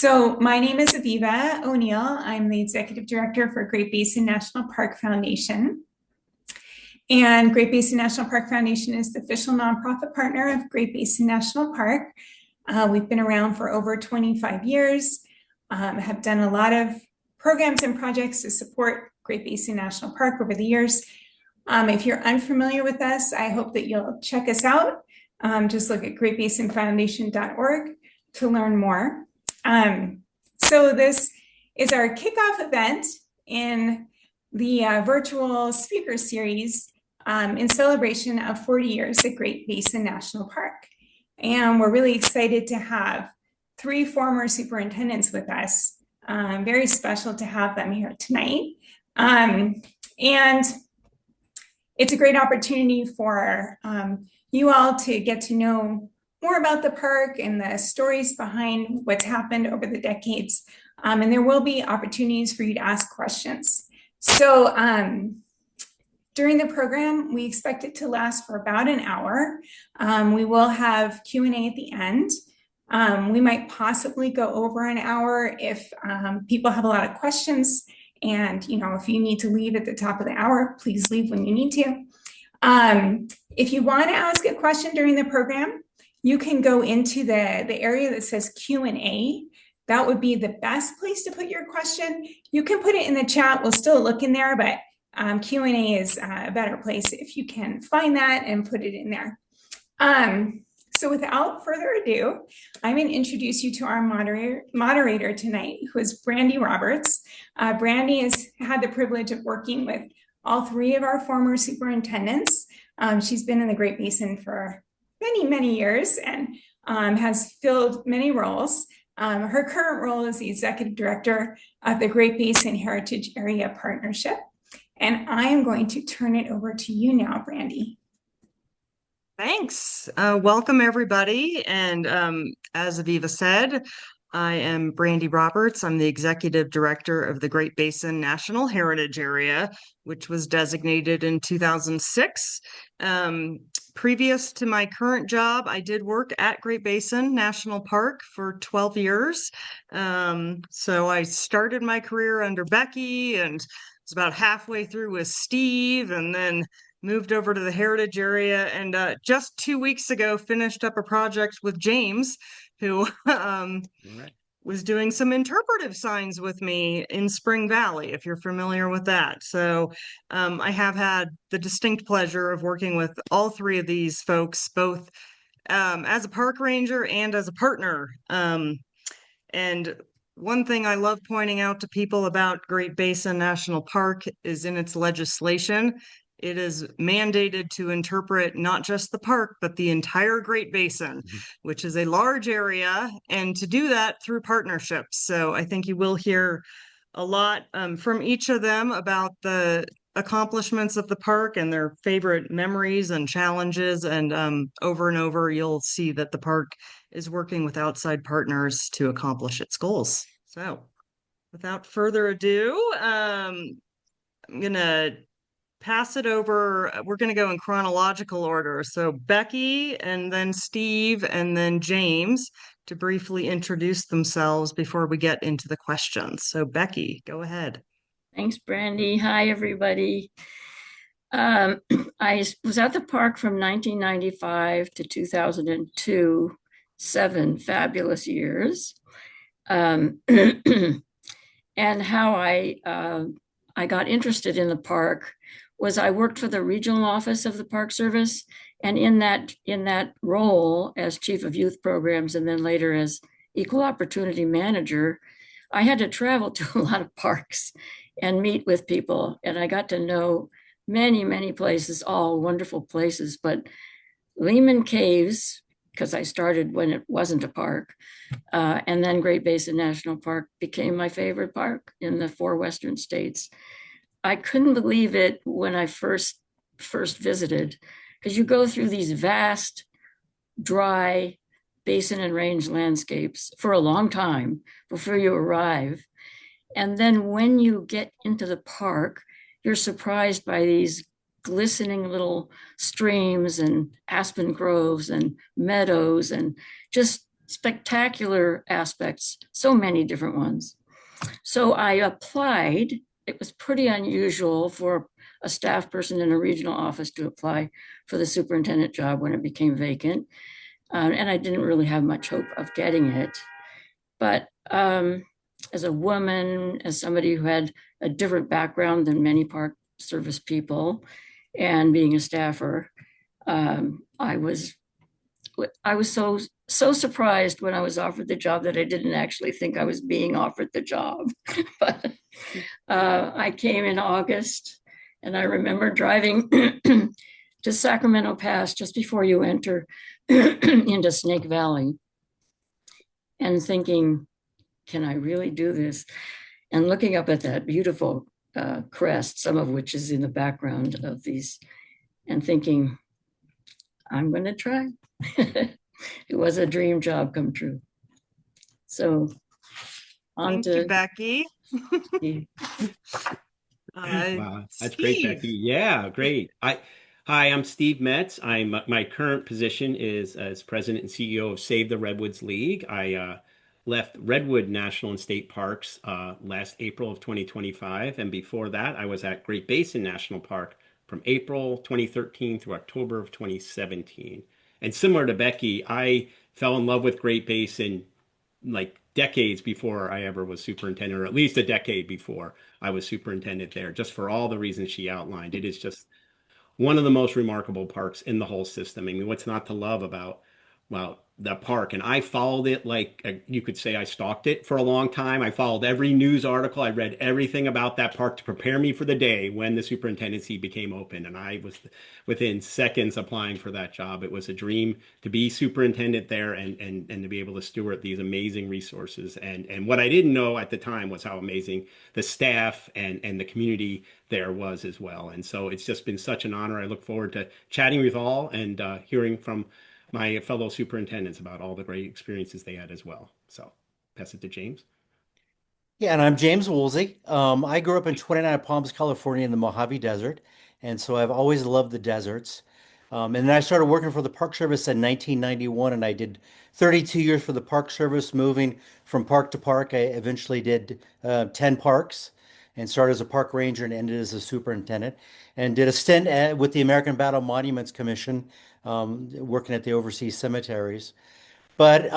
So my name is Aviva O'Neill. I'm the Executive Director for Great Basin National Park Foundation. And Great Basin National Park Foundation is the official nonprofit partner of Great Basin National Park. We've been around for over 25 years, have done a lot of programs and projects to support Great Basin National Park over the years. If you're unfamiliar with us, I hope that you'll check us out. Just look at greatbasinfoundation.org to learn more. So this is our kickoff event in the virtual speaker series in celebration of 40 years at Great Basin National Park. And we're really excited to have three former superintendents with us. Very special to have them here tonight. And it's a great opportunity for you all to get to know more about the park and the stories behind what's happened over the decades. And there will be opportunities for you to ask questions. So during the program, we expect it to last for about an hour. We will have Q&A at the end. We might possibly go over an hour if people have a lot of questions. And if you need to leave at the top of the hour, please leave when you need to. If you want to ask a question during the program, you can go into the area that says Q&A. That would be the best place to put your question. You can put it in the chat. We'll still look in there, but Q&A is a better place if you can find that and put it in there. So without further ado, I'm going to introduce you to our moderator tonight, who is Brandy Roberts. Brandy has had the privilege of working with all three of our former superintendents. She's been in the Great Basin for many, many years and has filled many roles. Her current role is the Executive Director of the Great Basin Heritage Area Partnership. And I am going to turn it over to you now, Brandy. Thanks. Welcome, everybody. And as Aviva said, I am Brandy Roberts. I'm the Executive Director of the Great Basin National Heritage Area, which was designated in 2006. Previous to my current job, I did work at Great Basin National Park for 12 years. So I started my career under Becky and was about halfway through with Steve, and then moved over to the heritage area, and just 2 weeks ago finished up a project with James, who was doing some interpretive signs with me in Spring Valley, if you're familiar with that. So I have had the distinct pleasure of working with all three of these folks, both as a park ranger and as a partner. And one thing I love pointing out to people about Great Basin National Park is in its legislation. It is mandated to interpret not just the park, but the entire Great Basin, which is a large area, and to do that through partnerships. So I think you will hear a lot from each of them about the accomplishments of the park and their favorite memories and challenges. And over, you'll see that the park is working with outside partners to accomplish its goals. So without further ado, I'm going to pass it over. We're going to go in chronological order. So Becky, and then Steve, and then James to briefly introduce themselves before we get into the questions. So Becky, go ahead. Thanks, Brandy. Hi, everybody. I was at the park from 1995 to 2002, 7 fabulous years. And how I got interested in the park was I worked for the regional office of the Park Service, and in that role as chief of youth programs and then later as equal opportunity manager, I had to travel to a lot of parks and meet with people, and I got to know many, many places, all wonderful places. But Lehman Caves, because I started when it wasn't a park, and then Great Basin National Park became my favorite park in the 4 Western states. I couldn't believe it when I first visited, because you go through these vast, dry basin and range landscapes for a long time before you arrive. And then when you get into the park, you're surprised by these glistening little streams and aspen groves and meadows and just spectacular aspects, so many different ones. So I applied. It was pretty unusual for a staff person in a regional office to apply for the superintendent job when it became vacant. And I didn't really have much hope of getting it. But as a woman, as somebody who had a different background than many park service people, and being a staffer, I was so surprised when I was offered the job that I didn't actually think I was being offered the job. But I came in August, and I remember driving to Sacramento Pass just before you enter into Snake Valley and thinking, can I really do this? And looking up at that beautiful crest, some of which is in the background of these, and thinking, I'm going to try. It was a dream job come true. So on Thank you, to Becky. Steve. Wow, that's great, Becky. Yeah, great. Hi, I'm Steve Metz. My current position is as president and CEO of Save the Redwoods League. I left Redwood National and State Parks last April of 2025, and before that, I was at Great Basin National Park from April 2013 through October of 2017. And similar to Becky, I fell in love with Great Basin like decades before I ever was superintendent, or at least a decade before I was superintendent there, just for all the reasons she outlined. It is just one of the most remarkable parks in the whole system. I mean, what's not to love about, well, the park? And I followed it like you could say I stalked it for a long time. I followed every news article. I read everything about that park to prepare me for the day when the superintendency became open. And I was within seconds applying for that job. It was a dream to be superintendent there and to be able to steward these amazing resources. And what I didn't know at the time was how amazing the staff and the community there was as well. And so it's just been such an honor. I look forward to chatting with all and hearing from my fellow superintendents about all the great experiences they had as well. So pass it to James. Yeah, and I'm James Woolsey. I grew up in 29 Palms, California in the Mojave Desert. And so I've always loved the deserts. And then I started working for the Park Service in 1991, and I did 32 years for the Park Service, moving from park to park. I eventually did 10 parks and started as a park ranger and ended as a superintendent, and did a stint with the American Battle Monuments Commission, working at the overseas cemeteries. But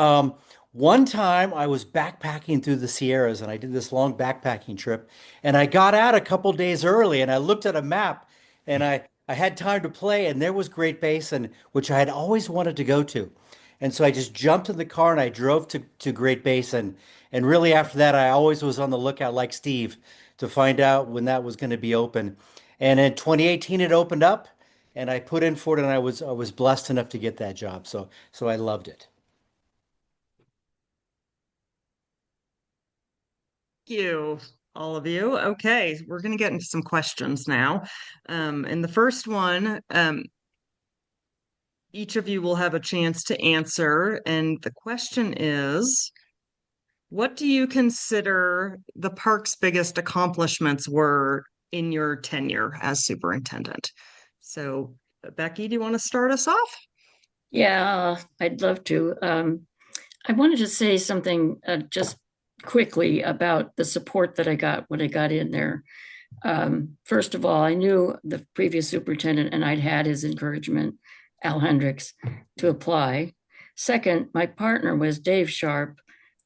one time I was backpacking through the Sierras and I did this long backpacking trip, and I got out a couple days early and I looked at a map, and I had time to play, and there was Great Basin, which I had always wanted to go to. And so I just jumped in the car and I drove to Great Basin. And really after that, I always was on the lookout like Steve to find out when that was going to be open. And in 2018 it opened up, and I put in for it, and I was blessed enough to get that job. So I loved it. You, all of you. Okay, we're going to get into some questions now. And the first one, each of you will have a chance to answer. And the question is, what do you consider the park's biggest accomplishments were in your tenure as superintendent? So, Becky, do you want to start us off? Yeah, I'd love to. I wanted to say something just quickly about the support that I got when I got in there. First of all, I knew the previous superintendent, and I'd had his encouragement, Al Hendricks, to apply. Second, my partner was Dave Sharp,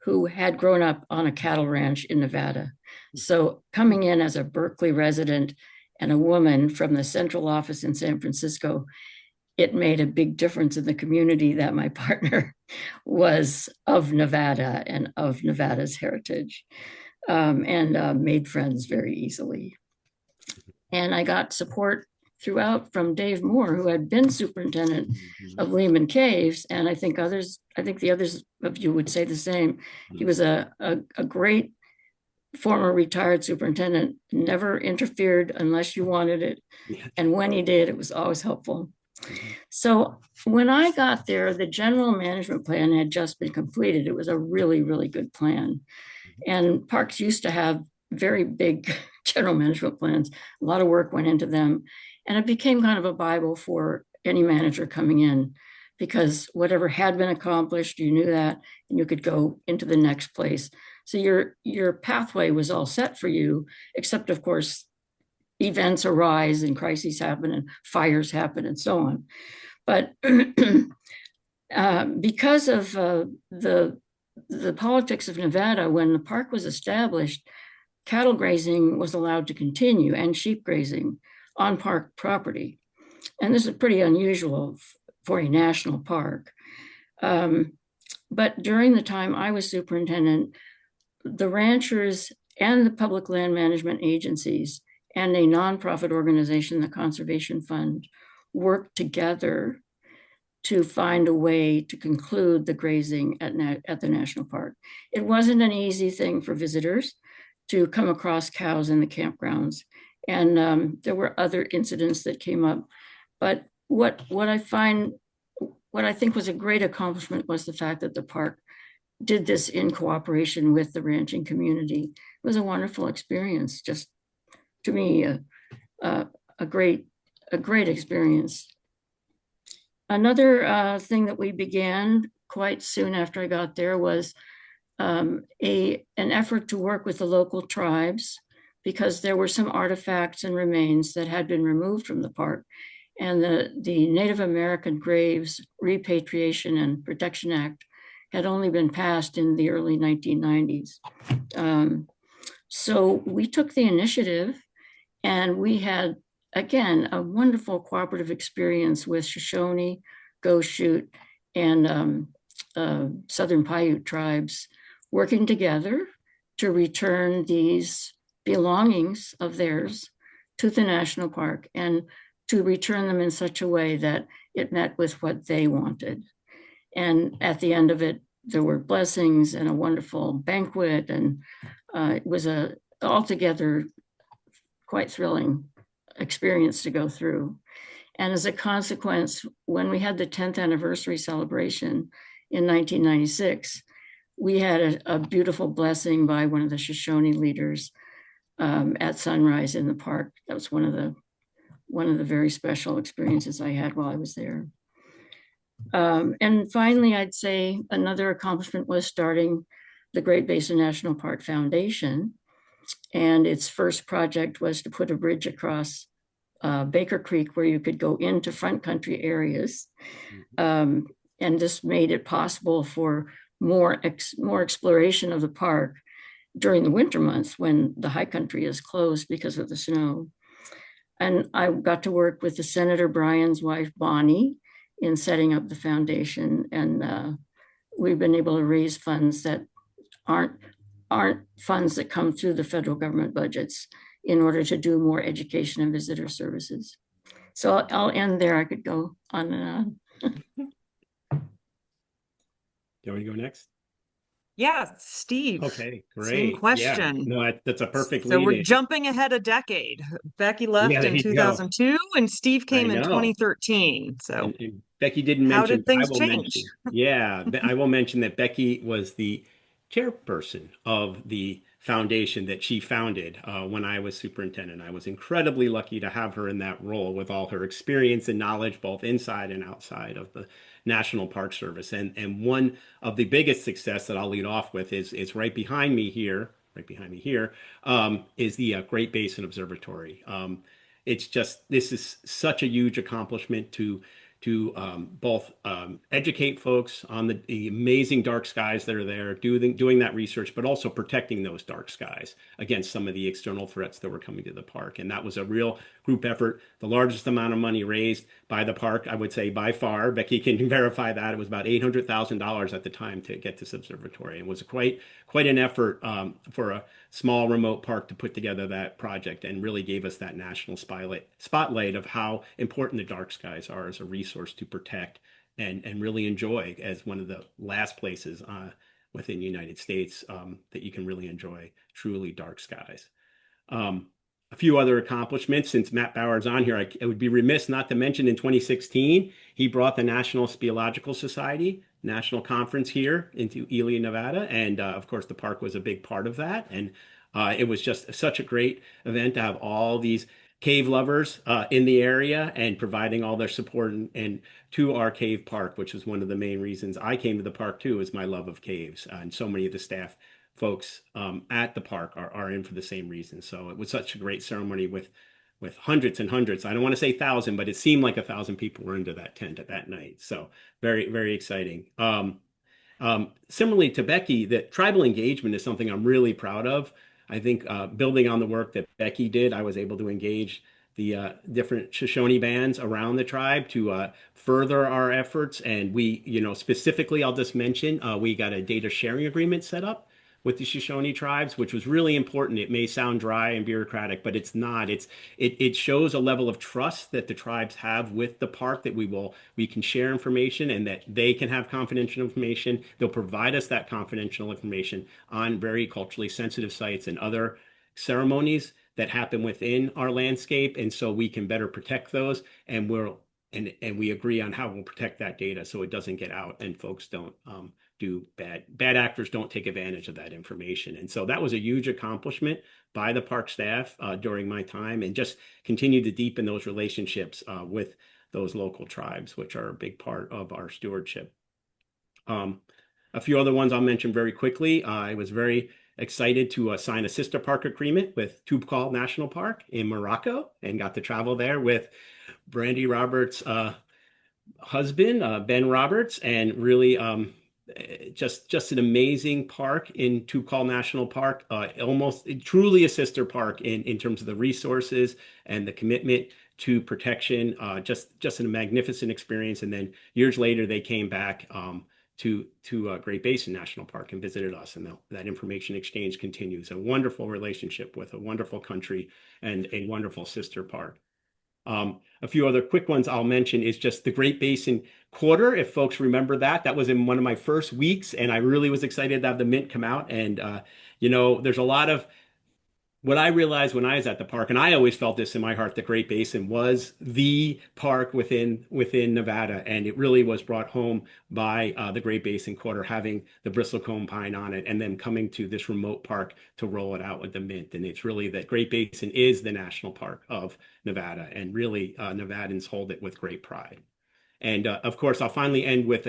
who had grown up on a cattle ranch in Nevada. So coming in as a Berkeley resident and a woman from the central office in San Francisco, it made a big difference in the community that my partner was of Nevada and of Nevada's heritage, and made friends very easily. And I got support throughout from Dave Moore, who had been superintendent of Lehman Caves. And I think the others of you would say the same. He was a great former retired superintendent, never interfered unless you wanted it. And when he did, it was always helpful. So when I got there, the general management plan had just been completed. It was a really, really good plan. And parks used to have very big general management plans. A lot of work went into them. And it became kind of a Bible for any manager coming in. because whatever had been accomplished, you knew that, and you could go into the next place. So your pathway was all set for you, except of course, events arise and crises happen and fires happen and so on. But because of the politics of Nevada, when the park was established, cattle grazing was allowed to continue and sheep grazing on park property. And this is pretty unusual for a national park. But during the time I was superintendent, the ranchers and the public land management agencies and a nonprofit organization, the Conservation Fund, worked together to find a way to conclude the grazing at the national park. It wasn't an easy thing for visitors to come across cows in the campgrounds. And there were other incidents that came up. But what I think was a great accomplishment was the fact that the park did this in cooperation with the ranching community. It was a wonderful experience, just to me, a great experience. Another thing that we began quite soon after I got there was an effort to work with the local tribes, because there were some artifacts and remains that had been removed from the park. And the Native American Graves Repatriation and Protection Act had only been passed in the early 1990s. So we took the initiative, and we had, again, a wonderful cooperative experience with Shoshone, Goshute, and Southern Paiute tribes working together to return these belongings of theirs to the national park, and to return them in such a way that it met with what they wanted. And at the end of it, there were blessings and a wonderful banquet, and it was a altogether quite thrilling experience to go through. And as a consequence, when we had the 10th anniversary celebration in 1996, we had a beautiful blessing by one of the Shoshone leaders at sunrise in the park. That was one of the very special experiences I had while I was there. And finally, I'd say another accomplishment was starting the Great Basin National Park Foundation. And its first project was to put a bridge across Baker Creek where you could go into front country areas. And this made it possible for more exploration of the park during the winter months when the high country is closed because of the snow. And I got to work with the Senator Bryan's wife, Bonnie, in setting up the foundation. And we've been able to raise funds that aren't funds that come through the federal government budgets in order to do more education and visitor services. So I'll end there. I could go on and on. You want me to go next? Yeah, Steve. Okay, great. Same question. Yeah. No, that's a perfect So we're lead-in. jumping ahead a decade. Becky left there in you go. 2002 and Steve came in know. 2013. So And Becky didn't how mention. did things I will change? mention. Yeah, I will mention that Becky was the chairperson of the foundation that she founded when I was superintendent. I was incredibly lucky to have her in that role with all her experience and knowledge, both inside and outside of the National Park Service. And one of the biggest success that I'll lead off with is right behind me here, is the Great Basin Observatory. It's just, this is such a huge accomplishment to both educate folks on the amazing dark skies that are there, doing that research, but also protecting those dark skies against some of the external threats that were coming to the park. And that was a real group effort. The largest amount of money raised by the park, I would say by far, Becky can verify that, it was about $800,000 at the time to get this observatory. It was quite an effort for a small remote park to put together that project, and really gave us that national spotlight of how important the dark skies are as a resource to protect and really enjoy, as one of the last places within the United States that you can really enjoy truly dark skies. A few other accomplishments, since Matt Bauer's on here, I would be remiss not to mention in 2016, he brought the National Speleological Society National Conference here into Ely, Nevada. And of course, the park was a big part of that. And it was just such a great event to have all these cave lovers in the area and providing all their support and to our cave park, which was one of the main reasons I came to the park too, is my love of caves. And so many of the staff folks at the park are in for the same reason. So it was such a great ceremony with hundreds and hundreds. I don't want to say thousand, but it seemed like 1,000 people were into that tent at that night. So very, very exciting. Similarly to Becky, that tribal engagement is something I'm really proud of. I think building on the work that Becky did, I was able to engage the different Shoshone bands around the tribe to further our efforts. And we, specifically, I'll just mention, we got a data sharing agreement set up with the Shoshone tribes, which was really important. It may sound dry and bureaucratic, but it's not. It shows a level of trust that the tribes have with the park that we can share information and that they can have confidential information. They'll provide us that confidential information on very culturally sensitive sites and other ceremonies that happen within our landscape, and so we can better protect those. And we agree on how we'll protect that data so it doesn't get out and folks don't do bad actors don't take advantage of that information. And so that was a huge accomplishment by the park staff during my time, and just continue to deepen those relationships with those local tribes, which are a big part of our stewardship. A few other ones I'll mention very quickly. I was very excited to sign a sister park agreement with Toubkal National Park in Morocco, and got to travel there with Brandy Roberts' husband, Ben Roberts, and really just an amazing park in Toubkal National Park, almost truly a sister park in terms of the resources and the commitment to protection. Just a magnificent experience. And then years later, they came back to Great Basin National Park and visited us, and that information exchange continues. A wonderful relationship with a wonderful country and a wonderful sister park. A few other quick ones I'll mention is just the Great Basin Quarter. If folks remember that was in one of my first weeks, and I really was excited to have the mint come out. And there's a lot of what I realized when I was at the park, and I always felt this in my heart, the Great Basin was the park within Nevada, and it really was brought home by the Great Basin Quarter having the bristlecone pine on it, and then coming to this remote park to roll it out with the mint. And it's really that Great Basin is the national park of Nevada, and really Nevadans hold it with great pride. And of course, I'll finally end with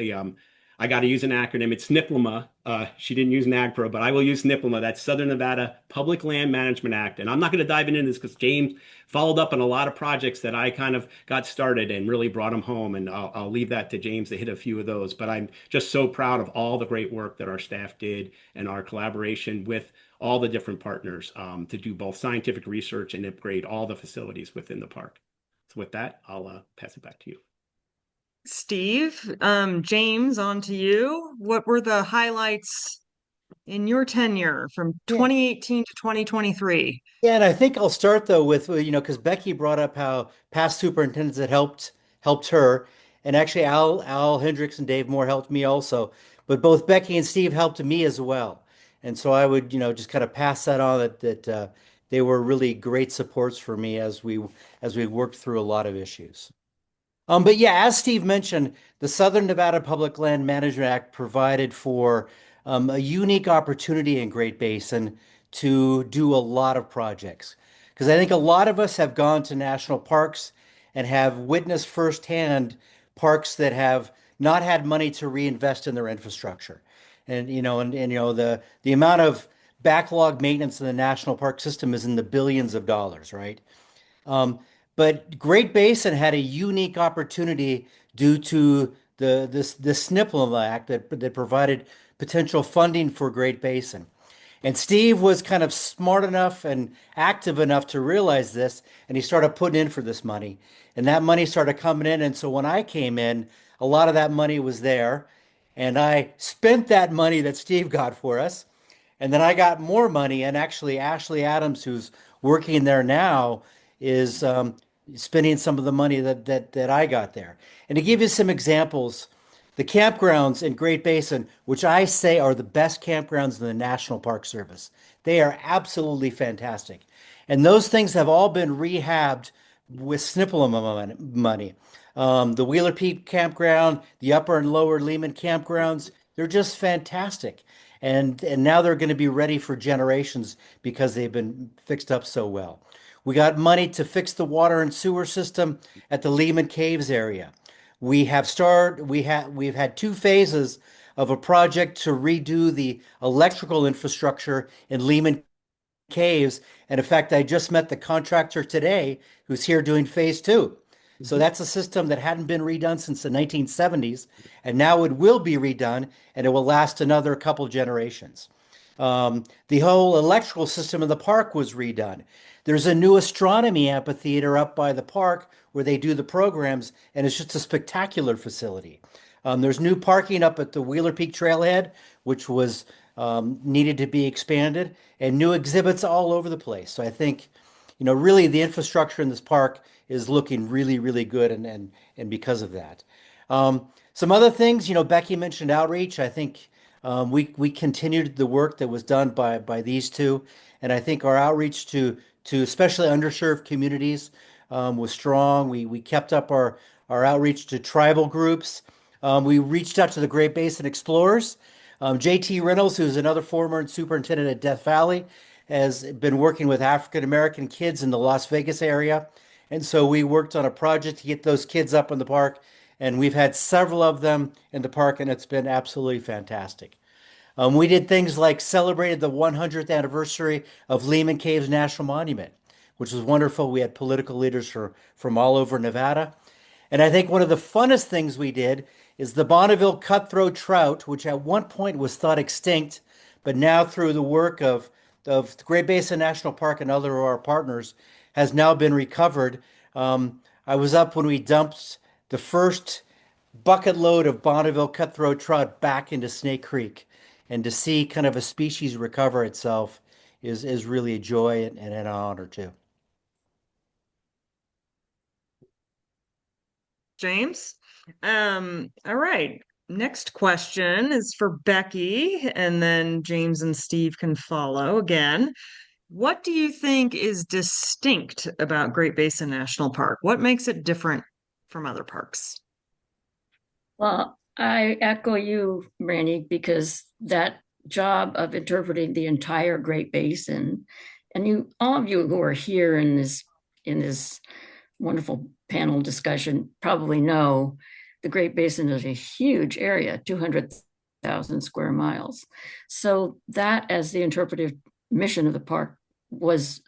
I got to use an acronym. It's NIPLMA. She didn't use NAGPRA, but I will use NIPLMA. That's Southern Nevada Public Land Management Act. And I'm not going to dive into this because James followed up on a lot of projects that I kind of got started and really brought them home. And I'll leave that to James to hit a few of those. But I'm just so proud of all the great work that our staff did and our collaboration with all the different partners to do both scientific research and upgrade all the facilities within the park. So with that, I'll pass it back to you. Steve, James, on to you. What were the highlights in your tenure from 2018 to 2023? Yeah, and I think I'll start though with because Becky brought up how past superintendents had helped her, and actually Al Hendricks and Dave Moore helped me also, but both Becky and Steve helped me as well, and so I would just kind of pass that on that they were really great supports for me as we worked through a lot of issues. But yeah, as Steve mentioned, the Southern Nevada Public Land Management Act provided for a unique opportunity in Great Basin to do a lot of projects. Because I think a lot of us have gone to national parks and have witnessed firsthand parks that have not had money to reinvest in their infrastructure. And the amount of backlog maintenance in the national park system is in the billions of dollars, right? But Great Basin had a unique opportunity due to the SNPLMA Act that provided potential funding for Great Basin. And Steve was kind of smart enough and active enough to realize this, and he started putting in for this money. And that money started coming in. And so when I came in, a lot of that money was there. And I spent that money that Steve got for us. And then I got more money. And actually, Ashley Adams, who's working there now, is spending some of the money that I got there. And to give you some examples, the campgrounds in Great Basin, which I say are the best campgrounds in the National Park Service, they are absolutely fantastic. And those things have all been rehabbed with SNPLMA money. The Wheeler Peak Campground, the Upper and Lower Lehman campgrounds, they're just fantastic. And now they're going to be ready for generations because they've been fixed up so well. We got money to fix the water and sewer system at the Lehman Caves area. We've had two phases of a project to redo the electrical infrastructure in Lehman Caves. And in fact, I just met the contractor today who's here doing phase two. So that's a system that hadn't been redone since the 1970s, and now it will be redone, and it will last another couple generations. The whole electrical system of the park was redone. There's a new astronomy amphitheater up by the park where they do the programs, and it's just a spectacular facility. There's new parking up at the Wheeler Peak Trailhead, which was needed to be expanded, and new exhibits all over the place. So I think, really the infrastructure in this park is looking really, really good, and because of that. Some other things, Becky mentioned outreach. I think we continued the work that was done by these two, and I think our outreach to especially underserved communities was strong. We kept up our outreach to tribal groups. We reached out to the Great Basin Explorers. JT Reynolds, who's another former superintendent at Death Valley, has been working with African American kids in the Las Vegas area. And so we worked on a project to get those kids up in the park, and we've had several of them in the park, and it's been absolutely fantastic. We did things like celebrated the 100th anniversary of Lehman Caves National Monument, which was wonderful. We had political leaders from all over Nevada. And I think one of the funnest things we did is the Bonneville cutthroat trout, which at one point was thought extinct, but now through the work of the Great Basin National Park and other of our partners, has now been recovered. I was up when we dumped the first bucket load of Bonneville cutthroat trout back into Snake Creek. And to see kind of a species recover itself is really a joy and an honor too. James. All right. Next question is for Becky, and then James and Steve can follow again. What do you think is distinct about Great Basin National Park? What makes it different from other parks? Well, I echo you, Brandy, because that job of interpreting the entire Great Basin, and all of you who are here in this wonderful panel discussion probably know the Great Basin is a huge area, 200,000 square miles. So that, as the interpretive mission of the park,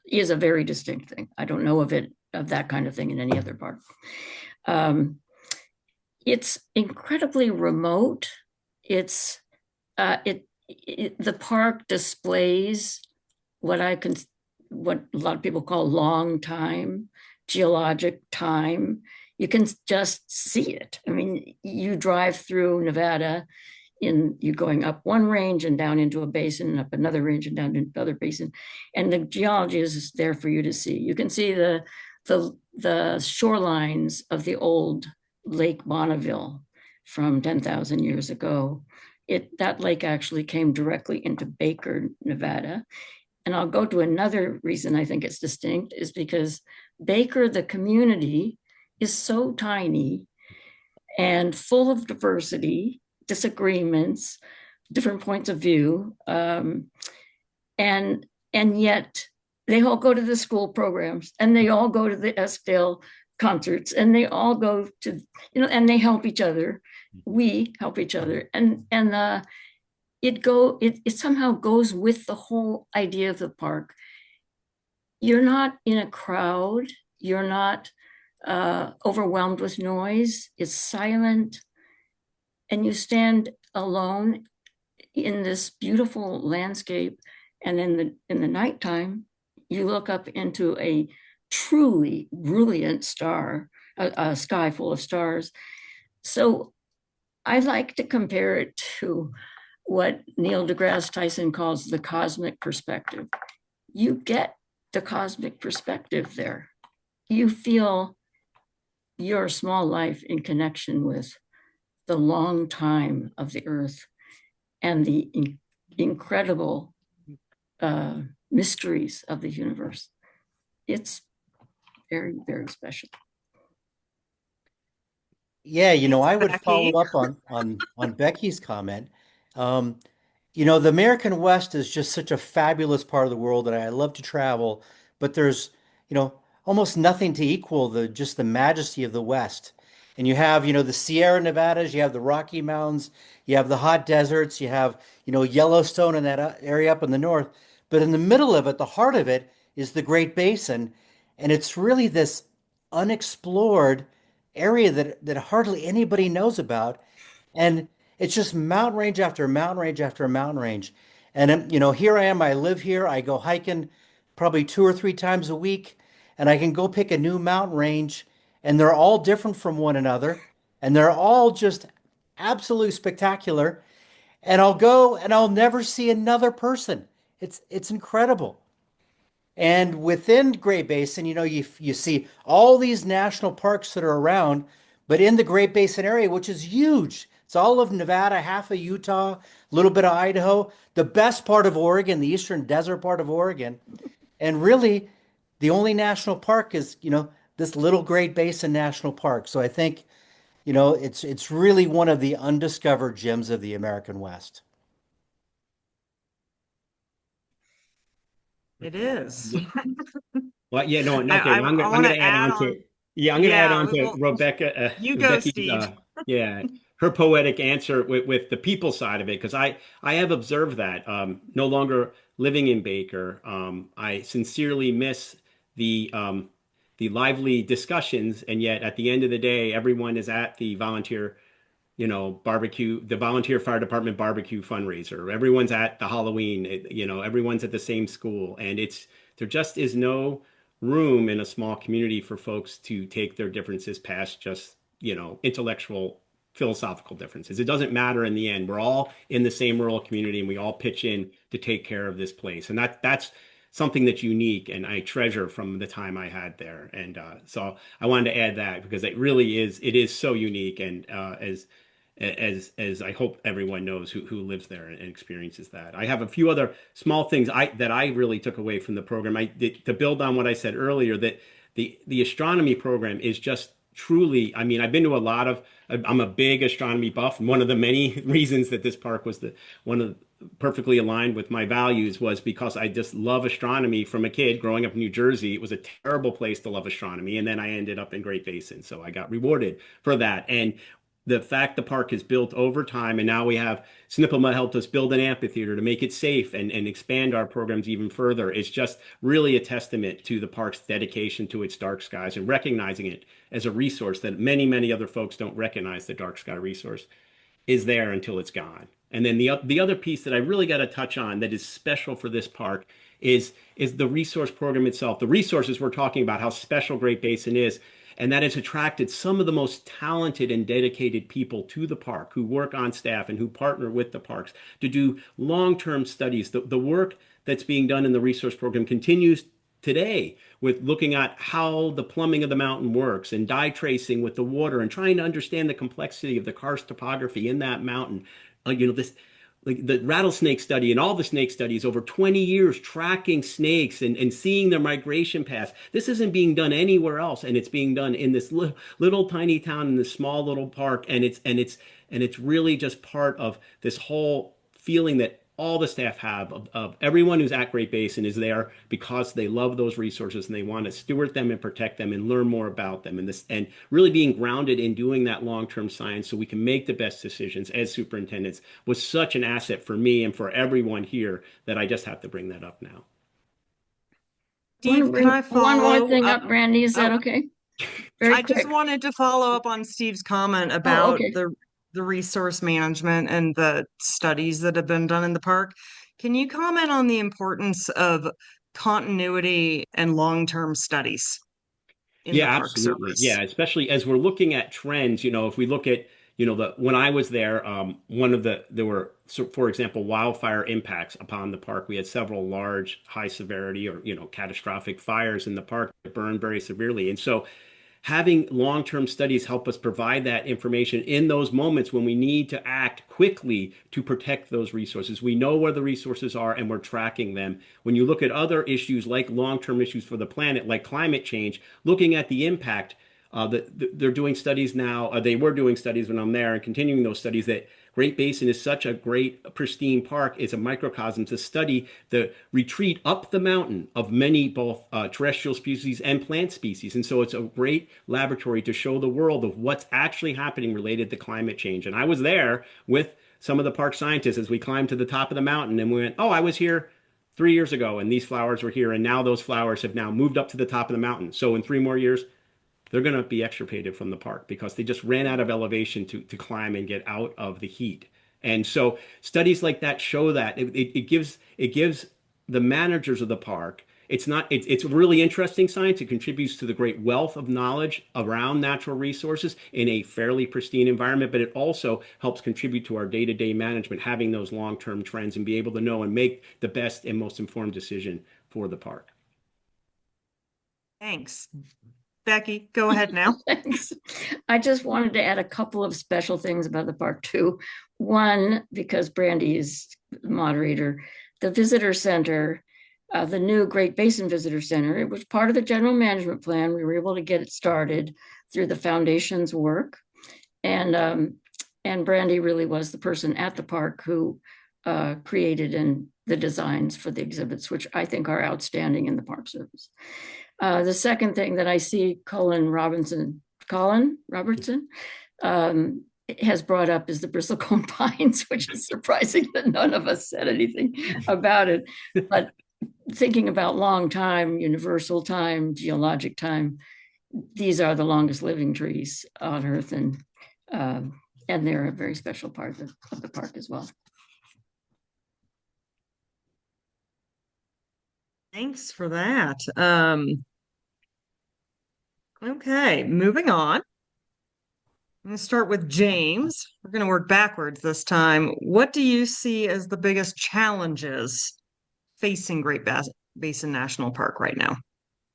is a very distinct thing. I don't know of that kind of thing in any other park. It's incredibly remote. The park displays what a lot of people call long time, geologic time. You can just see it. I mean, you drive through Nevada, you're going up one range and down into a basin, and up another range and down into another basin, and the geology is there for you to see. You can see the shorelines of the old Lake Bonneville from 10,000 years ago. That lake actually came directly into Baker, Nevada. And I'll go to another reason I think it's distinct is because Baker, the community, is so tiny and full of diversity, disagreements, different points of view, and yet they all go to the school programs, and they all go to the Eskdale concerts, and they all go to, and they help each other. We help each other, and it somehow goes with the whole idea of the park. You're not in a crowd. You're not overwhelmed with noise. It's silent, and you stand alone in this beautiful landscape. And in the nighttime, you look up into a truly brilliant a sky full of stars. So I like to compare it to what Neil deGrasse Tyson calls the cosmic perspective. You get the cosmic perspective there. You feel your small life in connection with the long time of the earth and the incredible mysteries of the universe. It's very, very special. Yeah, I would Becky? follow up on Becky's comment. The American West is just such a fabulous part of the world that I love to travel, but there's, almost nothing to equal the majesty of the West. And you have, the Sierra Nevadas, you have the Rocky Mountains, you have the hot deserts, you have, Yellowstone in that area up in the north. But in the middle of it, the heart of it is the Great Basin. And it's really this unexplored area that hardly anybody knows about. And it's just mountain range after mountain range after mountain range. And, here I am, I live here, I go hiking probably 2 or 3 times a week, and I can go pick a new mountain range, and they're all different from one another, and they're all just absolutely spectacular. And I'll go and I'll never see another person. It's incredible. And within Great Basin, you see all these national parks that are around, but in the Great Basin area, which is huge, it's all of Nevada, half of Utah, a little bit of Idaho, the best part of Oregon, the eastern desert part of Oregon. And really, the only national park is, this little Great Basin National Park. So I think, it's really one of the undiscovered gems of the American West. It is. Well, yeah, no, okay. I I'm want gonna to add add on on. to, yeah, I'm gonna add Yeah, on to well, Rebecca, you go, Becky's, Steve. yeah, her poetic answer with the people side of it, because I have observed that, no longer living in Baker, I sincerely miss the lively discussions, and yet at the end of the day, everyone is at the volunteer barbecue, the volunteer fire department barbecue fundraiser. Everyone's at the Halloween, everyone's at the same school. And there just is no room in a small community for folks to take their differences past just, intellectual, philosophical differences. It doesn't matter in the end. We're all in the same rural community and we all pitch in to take care of this place. And that's something that's unique and I treasure from the time I had there. And so I wanted to add that because it is so unique. And as I hope everyone knows who lives there and experiences that. I have a few other small things that I really took away from the program. To build on what I said earlier, that the astronomy program is just truly, I mean, I've been to a lot of, I'm a big astronomy buff, and one of the many reasons that this park was one of perfectly aligned with my values was because I just love astronomy from a kid growing up in New Jersey. It was a terrible place to love astronomy, and then I ended up in Great Basin, so I got rewarded for that. And the fact the park is built over time, and now we have SNPMA helped us build an amphitheater to make it safe and expand our programs even further. It's just really a testament to the park's dedication to its dark skies and recognizing it as a resource that many, many other folks don't recognize. The dark sky resource is there until it's gone. And then the other piece that I really got to touch on that is special for this park is the resource program itself. The resources we're talking about, how special Great Basin is, and that has attracted some of the most talented and dedicated people to the park who work on staff and who partner with the parks to do long-term studies. The work that's being done in the resource program continues today with looking at how the plumbing of the mountain works and dye tracing with the water and trying to understand the complexity of the karst topography in that mountain. This like the rattlesnake study and all the snake studies over 20 years tracking snakes and seeing their migration paths. This isn't being done anywhere else, and it's being done in this little tiny town in this small little park, and it's really just part of this whole feeling that all the staff have of everyone who's at Great Basin is there because they love those resources and they want to steward them and protect them and learn more about them, and really being grounded in doing that long-term science so we can make the best decisions as superintendents was such an asset for me and for everyone here that I just have to bring that up now. Steve, can I one more follow thing up? up, Brandy? Is that okay? Very I just quick. wanted to follow up on Steve's comment Oh, about okay. the resource management and the studies that have been done in the park. Can you comment on the importance of continuity and long-term studies in the Yeah, Park absolutely. Service? Yeah, especially as we're looking at trends, if we look at, when I was there, there were, so for example, wildfire impacts upon the park. We had several large, high severity or, catastrophic fires in the park that burned very severely. And so having long-term studies help us provide that information in those moments when we need to act quickly to protect those resources. We know where the resources are and we're tracking them. When you look at other issues like long-term issues for the planet, like climate change, looking at the impact, they're doing studies now, they were doing studies when I'm there and continuing those studies that Great Basin is such a great, pristine park. It's a microcosm to study the retreat up the mountain of many both terrestrial species and plant species. And so it's a great laboratory to show the world of what's actually happening related to climate change. And I was there with some of the park scientists as we climbed to the top of the mountain, and we went, oh, I was here 3 years ago and these flowers were here, and now those flowers have now moved up to the top of the mountain. So in 3 more years, they're going to be extirpated from the park because they just ran out of elevation to climb and get out of the heat. And so studies like that show that it gives the managers of the park. It's really interesting science. It contributes to the great wealth of knowledge around natural resources in a fairly pristine environment, but it also helps contribute to our day-to-day management, having those long-term trends and be able to know and make the best and most informed decision for the park. Thanks. Becky, go ahead now. Thanks. I just wanted to add a couple of special things about the park too. One, because Brandy is the moderator, the visitor center, the new Great Basin Visitor Center, it was part of the general management plan. We were able to get it started through the foundation's work. And Brandy really was the person at the park who created the designs for the exhibits, which I think are outstanding in the Park Service. The second thing that I see Colin Robertson has brought up is the bristlecone pines, which is surprising that none of us said anything about it. But thinking about long time, universal time, geologic time, these are the longest living trees on Earth, and they're a very special part of the park as well. Thanks for that. Okay, moving on. I'm going to start with James. We're going to work backwards this time. What do you see as the biggest challenges facing Great Basin National Park right now?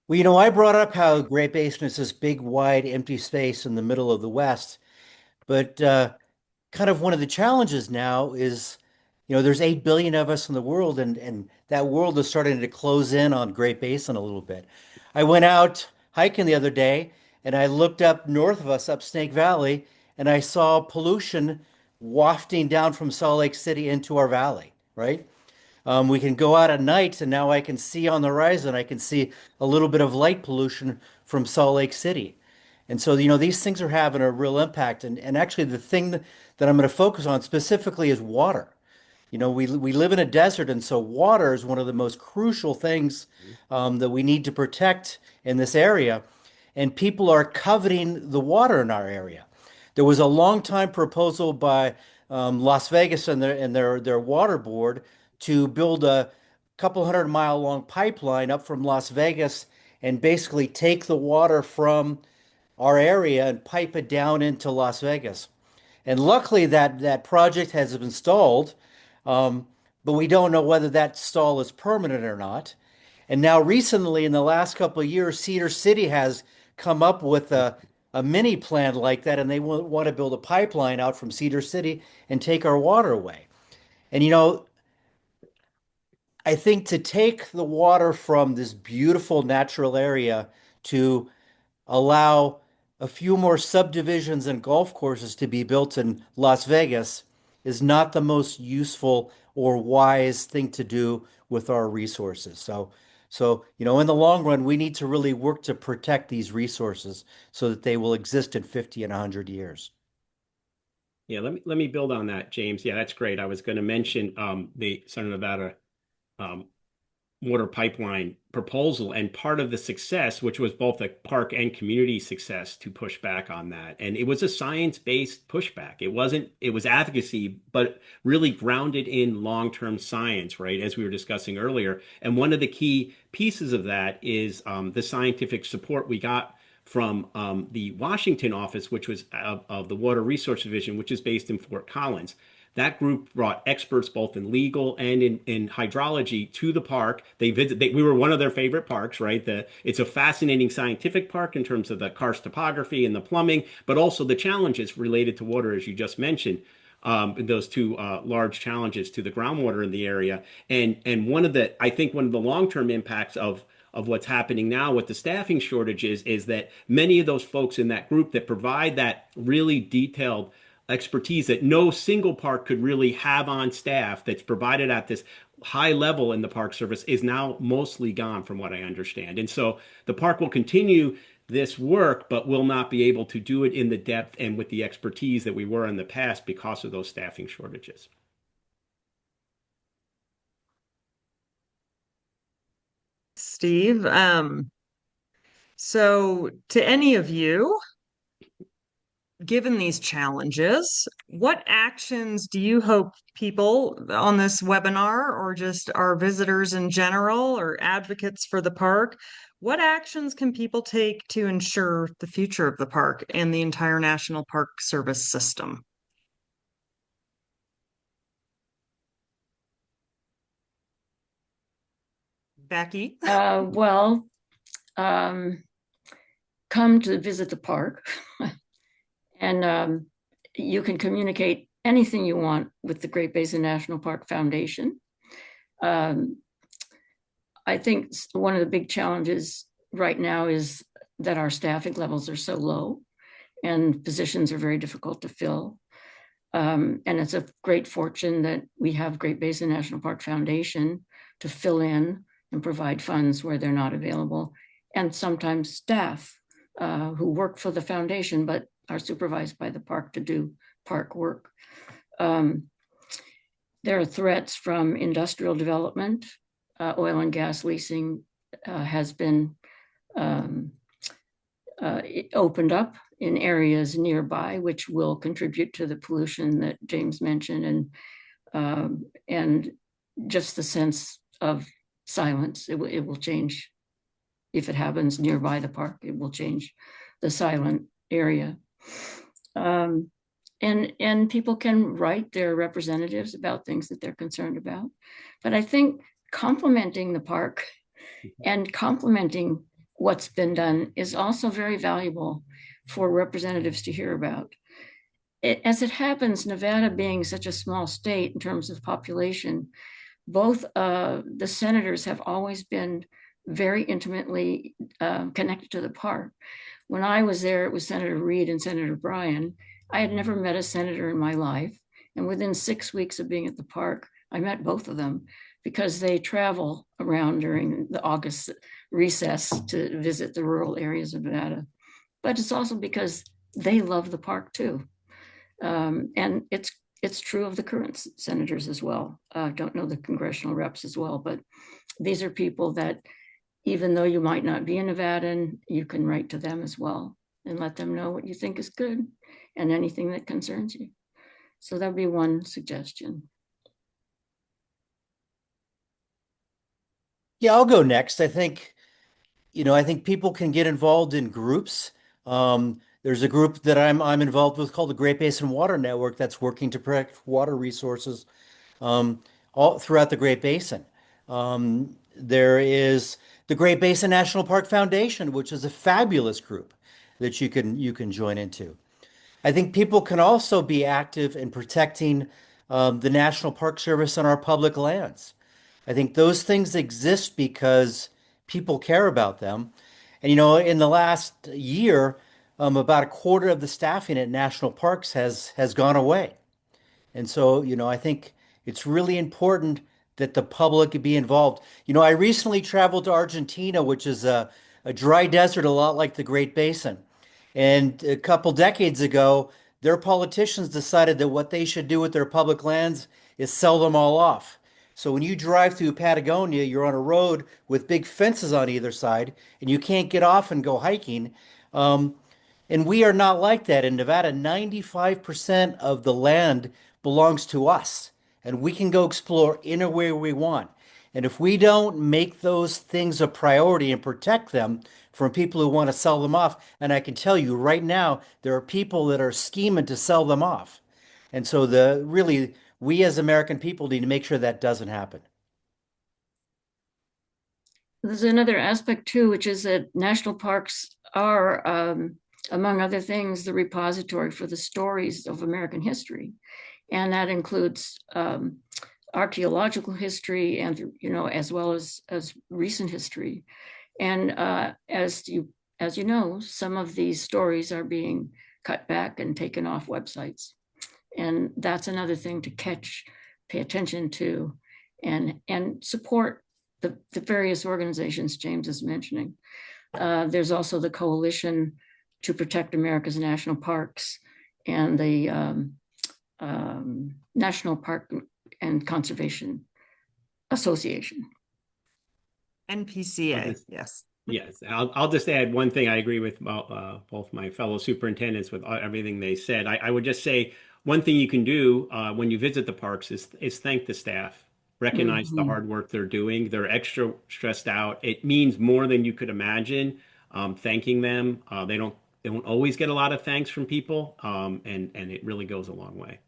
Well, I brought up how Great Basin is this big, wide, empty space in the middle of the West, but kind of one of the challenges now is, there's 8 billion of us in the world, and that world is starting to close in on Great Basin a little bit. I went out hiking the other day and I looked up north of us, up Snake Valley, and I saw pollution wafting down from Salt Lake City into our valley, right? We can go out at night, and now I can see on the horizon, I can see a little bit of light pollution from Salt Lake City. And so, these things are having a real impact. And actually, the thing that I'm going to focus on specifically is water. We live in a desert, and so water is one of the most crucial things that we need to protect in this area. And people are coveting the water in our area. There was a long time proposal by Las Vegas and their water board to build a couple 100-mile long pipeline up from Las Vegas and basically take the water from our area and pipe it down into Las Vegas. And luckily that project has been stalled, but we don't know whether that stall is permanent or not. And now recently, in the last couple of years, Cedar City has come up with a mini plan like that, and they want to build a pipeline out from Cedar City and take our water away. And I think to take the water from this beautiful natural area to allow a few more subdivisions and golf courses to be built in Las Vegas is not the most useful or wise thing to do with our resources. So, in the long run, we need to really work to protect these resources so that they will exist in 50 and 100 years. Yeah, let me build on that, James. Yeah, that's great. I was going to mention the Southern Nevada water pipeline proposal, and part of the success, which was both a park and community success, to push back on that. And it was a science-based pushback. It was advocacy, but really grounded in long-term science, right? As we were discussing earlier. And one of the key pieces of that is the scientific support we got from the Washington office, which was of the Water Resource Division, which is based in Fort Collins. That group brought experts both in legal and in hydrology to the park. We were one of their favorite parks, right? It's a fascinating scientific park in terms of the karst topography and the plumbing, but also the challenges related to water, as you just mentioned. Those two large challenges to the groundwater in the area. And I think one of the long-term impacts of what's happening now with the staffing shortages is that many of those folks in that group that provide that really detailed expertise that no single park could really have on staff that's provided at this high level in the Park Service is now mostly gone from what I understand. And so the park will continue this work, but will not be able to do it in the depth and with the expertise that we were in the past because of those staffing shortages. Steve, so to any of you, given these challenges, what actions do you hope people on this webinar or just our visitors in general or advocates for the park, what actions can people take to ensure the future of the park and the entire National Park Service system? Becky? Well, come to visit the park and you can communicate anything you want with the Great Basin National Park Foundation. I think one of the big challenges right now is that our staffing levels are so low and positions are very difficult to fill. And it's a great fortune that we have Great Basin National Park Foundation to fill in and provide funds where they're not available, and sometimes staff who work for the foundation but are supervised by the park to do park work. There are threats from industrial development. Oil and gas leasing has been opened up in areas nearby, which will contribute to the pollution that James mentioned, and just the sense of silence. It will change if it happens nearby the park. It will change the silent area. And people can write their representatives about things that they're concerned about. But I think complimenting the park and complimenting what's been done is also very valuable for representatives to hear about. As it happens, Nevada being such a small state in terms of population, both the senators have always been very intimately connected to the park. When I was there, it was Senator Reed and Senator Bryan. I had never met a senator in my life. And within 6 weeks of being at the park, I met both of them because they travel around during the August recess to visit the rural areas of Nevada. But it's also because they love the park too. And it's true of the current senators as well. Don't know the congressional reps as well, but these are people that, even though you might not be a Nevadan, you can write to them as well and let them know what you think is good and anything that concerns you. So that would be one suggestion. Yeah, I'll go next. I think people can get involved in groups. There's a group that I'm involved with called the Great Basin Water Network that's working to protect water resources all throughout the Great Basin. There is the Great Basin National Park Foundation, which is a fabulous group that you can join into. I think people can also be active in protecting the National Park Service on our public lands. I think those things exist because people care about them. And in the last year, about a quarter of the staffing at national parks has gone away. And so, I think it's really important that the public be involved. I recently traveled to Argentina, which is a dry desert, a lot like the Great Basin. And a couple decades ago, their politicians decided that what they should do with their public lands is sell them all off. So when you drive through Patagonia, you're on a road with big fences on either side, and you can't get off and go hiking. And we are not like that in Nevada. 95% of the land belongs to us, and we can go explore anywhere we want. And if we don't make those things a priority and protect them from people who want to sell them off, and I can tell you right now, there are people that are scheming to sell them off. And so we as American people need to make sure that doesn't happen. There's another aspect too, which is that national parks are, among other things, the repository for the stories of American history. And that includes archaeological history and, as well as recent history. And as you know, some of these stories are being cut back and taken off websites. And that's another thing to pay attention to, and support the various organizations James is mentioning. There's also the Coalition to Protect America's National Parks and the National Park and Conservation Association. NPCA, yes. Yes, I'll just add one thing. I agree with both my fellow superintendents with everything they said. I would just say one thing you can do when you visit the parks is thank the staff. Recognize the hard work they're doing. They're extra stressed out. It means more than you could imagine. Thanking them. They don't always get a lot of thanks from people, and it really goes a long way.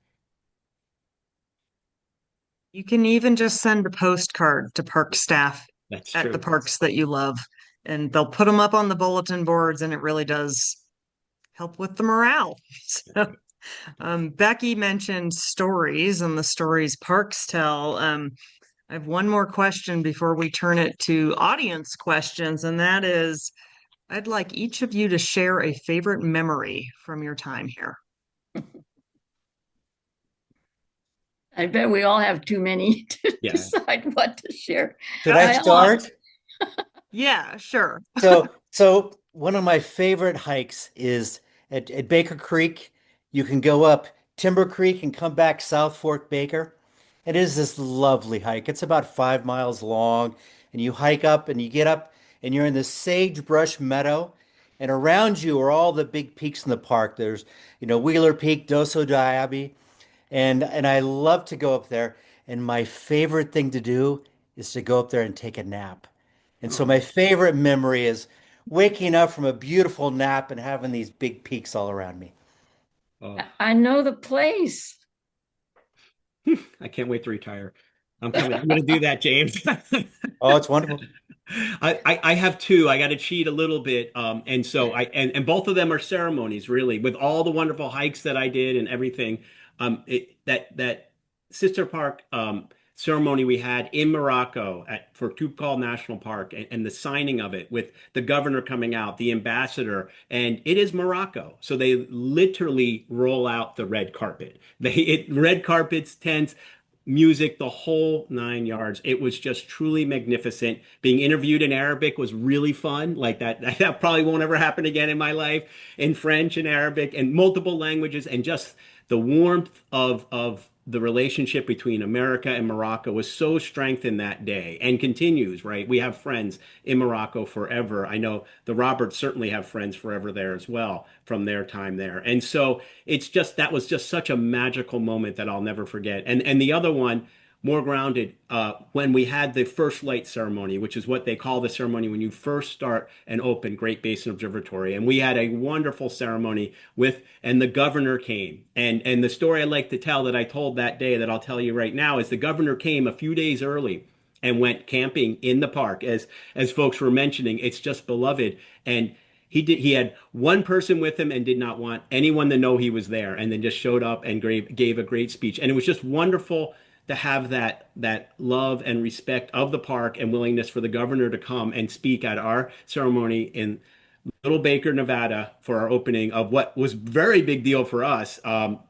You can even just send a postcard to park staff That's at the true. parks that you love, and they'll put them up on the bulletin boards, and it really does help with the morale. So, Becky mentioned stories and the stories parks tell. I have one more question before we turn it to audience questions, and that is, I'd like each of you to share a favorite memory from your time here. I bet we all have too many to Yeah. decide what to share. Should I start? Yeah, sure. So one of my favorite hikes is at Baker Creek. You can go up Timber Creek and come back South Fork Baker. It is this lovely hike. It's about 5 miles long, and you hike up and you get up and you're in this sagebrush meadow, and around you are all the big peaks in the park. There's, Wheeler Peak, Doso Diaby, and I love to go up there. And my favorite thing to do is to go up there and take a nap. And so my favorite memory is waking up from a beautiful nap and having these big peaks all around me. Oh, I know the place. I can't wait to retire. I'm coming. I'm going to do that, James. Oh, it's wonderful. I have two. I got to cheat a little bit. And so and both of them are ceremonies, really, with all the wonderful hikes that I did and everything. That Sister Park ceremony we had in Morocco for Toubkal National Park, and the signing of it with the governor coming out, the ambassador, and it is Morocco. So they literally roll out the red carpet. Red carpets, tents, music, the whole 9 yards. It was just truly magnificent. Being interviewed in Arabic was really fun. Like that probably won't ever happen again in my life. In French and Arabic and multiple languages, and just the warmth of the relationship between America and Morocco was so strengthened that day and continues, right? We have friends in Morocco forever. I know the Roberts certainly have friends forever there as well from their time there. And so that was just such a magical moment that I'll never forget. And the other one, more grounded, when we had the first light ceremony, which is what they call the ceremony when you first start and open Great Basin Observatory. And we had a wonderful ceremony and the governor came. And the story I like to tell that I told that day that I'll tell you right now is the governor came a few days early and went camping in the park. As folks were mentioning, it's just beloved. And he had one person with him and did not want anyone to know he was there, and then just showed up and gave a great speech. And it was just wonderful to have that love and respect of the park and willingness for the governor to come and speak at our ceremony in Little Baker, Nevada, for our opening of what was very big deal for us,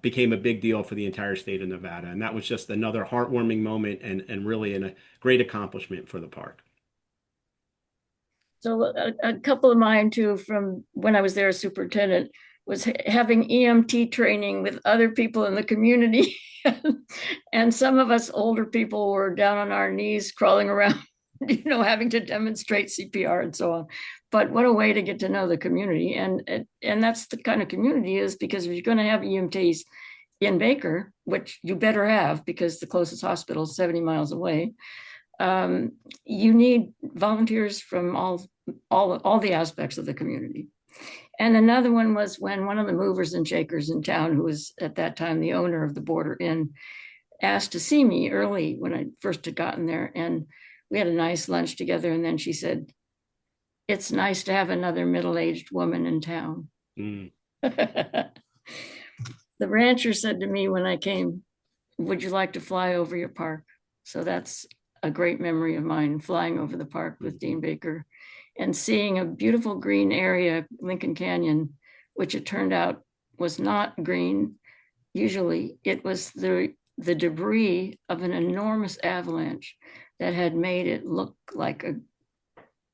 became a big deal for the entire state of Nevada. And that was just another heartwarming moment and really a great accomplishment for the park. So a couple of mine too, from when I was there as superintendent, was having EMT training with other people in the community. And some of us older people were down on our knees, crawling around, having to demonstrate CPR and so on. But what a way to get to know the community. And that's the kind of community is, because if you're going to have EMTs in Baker, which you better have because the closest hospital is 70 miles away, you need volunteers from all the aspects of the community. And another one was when one of the movers and shakers in town, who was at that time the owner of the Border Inn, asked to see me early when I first had gotten there. And we had a nice lunch together. And then she said, "It's nice to have another middle-aged woman in town." Mm. The rancher said to me when I came, "Would you like to fly over your park?" So that's a great memory of mine, flying over the park with Dean Baker and seeing a beautiful green area, Lincoln Canyon, which it turned out was not green. Usually it was the debris of an enormous avalanche that had made it look like a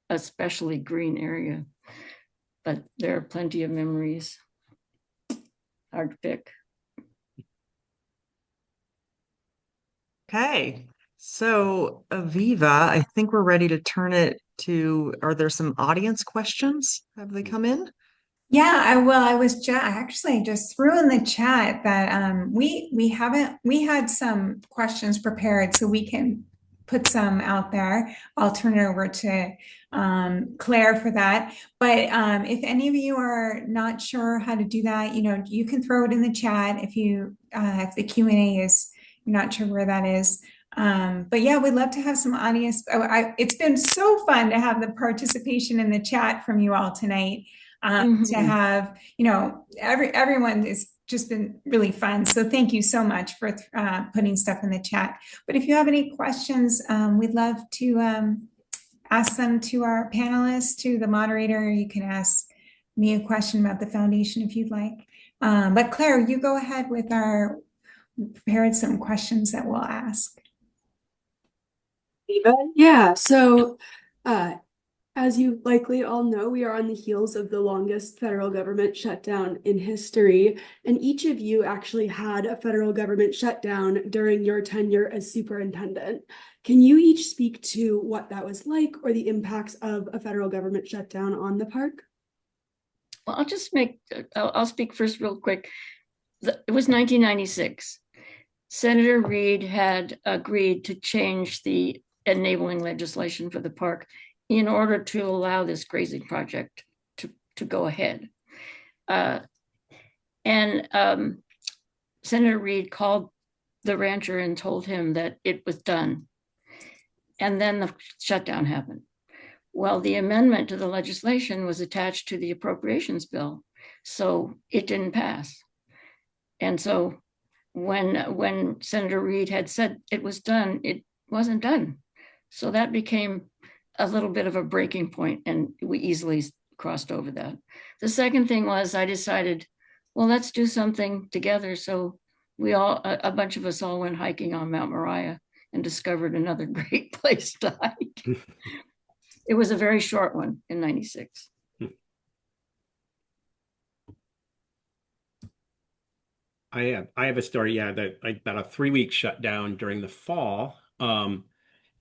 especially green area. But there are plenty of memories. Hard to pick. Okay. So, Aviva, I think we're ready to turn it to, are there some audience questions? Have they come in? Yeah, I was actually just threw in the chat that we had some questions prepared, so we can put some out there. I'll turn it over to Claire for that. But if any of you are not sure how to do that, you can throw it in the chat if the Q&A is you're not sure where that is. But yeah, we'd love to have some audience. It's been so fun to have the participation in the chat from you all tonight. To have, everyone has just been really fun. So thank you so much for putting stuff in the chat. But if you have any questions, we'd love to ask them to our panelists, to the moderator. You can ask me a question about the foundation if you'd like. But Claire, you go ahead with prepared some questions that we'll ask. Yeah, so uh, as you likely all know, we are on the heels of the longest federal government shutdown in history, and each of you actually had a federal government shutdown during your tenure as superintendent. Can you each speak to what that was like or the impacts of a federal government shutdown on the park? Well, I'll speak first real quick. It was 1996. Senator Reid had agreed to change the enabling legislation for the park in order to allow this grazing project to go ahead. Senator Reid called the rancher and told him that it was done. And then the shutdown happened. Well, the amendment to the legislation was attached to the appropriations bill, so it didn't pass. And so when Senator Reid had said it was done, it wasn't done. So that became a little bit of a breaking point, and we easily crossed over that. The second thing was I decided, well, let's do something together. So a bunch of us all went hiking on Mount Moriah and discovered another great place to hike. It was a very short one in 96. I have a story, yeah, that about a 3-week shutdown during the fall.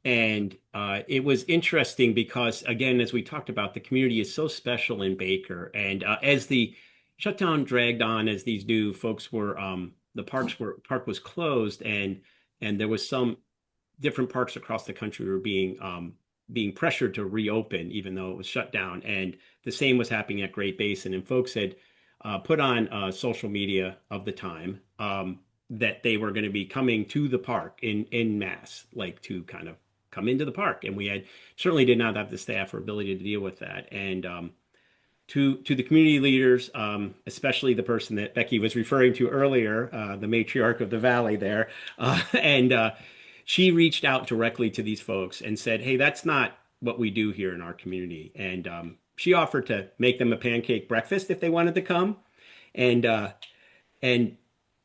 And it was interesting because, again, as we talked about, the community is so special in Baker. And as the shutdown dragged on, as these new folks were, the park was closed, and there was some different parks across the country were being pressured to reopen, even though it was shut down. And the same was happening at Great Basin. And folks had put on social media of the time that they were going to be coming to the park in mass, like to kind of come into the park. And we certainly did not have the staff or ability to deal with that. And to the community leaders, especially the person that Becky was referring to earlier, the matriarch of the valley there, and she reached out directly to these folks and said, "Hey, that's not what we do here in our community." And she offered to make them a pancake breakfast if they wanted to come, and and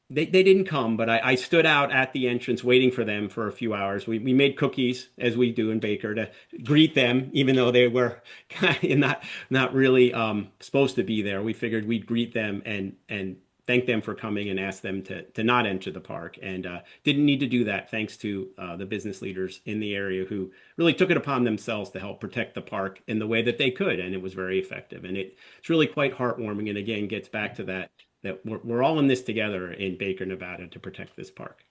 they didn't come, but I stood out at the entrance waiting for them for a few hours. We made cookies, as we do in Baker, to greet them, even though they were kind of not really supposed to be there. We figured we'd greet them and thank them for coming and ask them to not enter the park. And didn't need to do that, thanks to the business leaders in the area who really took it upon themselves to help protect the park in the way that they could. And it was very effective. And it's really quite heartwarming. And again, gets back to that we're all in this together in Baker, Nevada, to protect this park.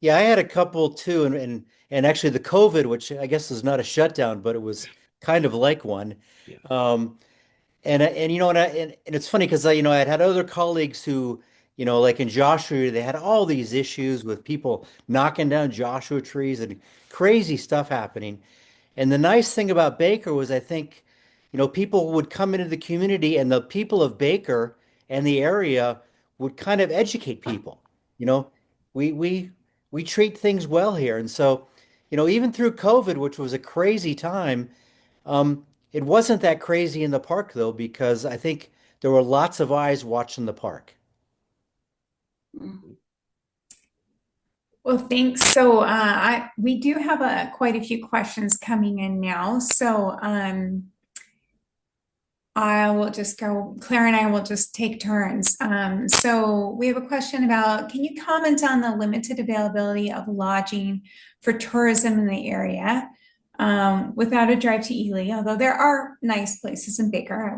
Yeah, I had a couple too, and actually the COVID, which I guess is not a shutdown, but it was kind of like one. Yeah. And and it's funny because I'd had other colleagues who, like in Joshua, they had all these issues with people knocking down Joshua trees and crazy stuff happening. And the nice thing about Baker was I think, people would come into the community and the people of Baker and the area would kind of educate people. You know, we treat things well here. And so, even through COVID, which was a crazy time, it wasn't that crazy in the park though, because I think there were lots of eyes watching the park. Mm. Well, thanks. So we do have quite a few questions coming in now. So I will just go, Claire and I will just take turns. So we have a question about, can you comment on the limited availability of lodging for tourism in the area without a drive to Ely? Although there are nice places in Baker,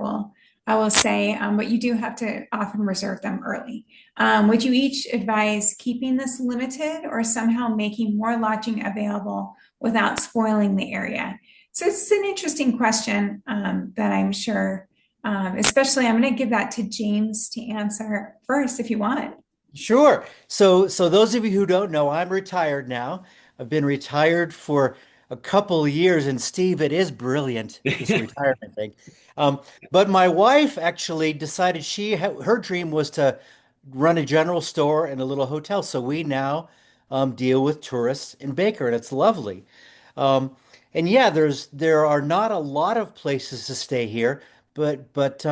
I will say, but you do have to often reserve them early. Would you each advise keeping this limited or somehow making more lodging available without spoiling the area? So it's an interesting question that I'm sure, especially I'm going to give that to James to answer first if you want. Sure. So those of you who don't know, I'm retired now. I've been retired for a couple of years, and Steve, it is brilliant, this retirement thing. But my wife actually decided her dream was to run a general store and a little hotel. So we now deal with tourists in Baker, and it's lovely. Um, and yeah, there are not a lot of places to stay here, but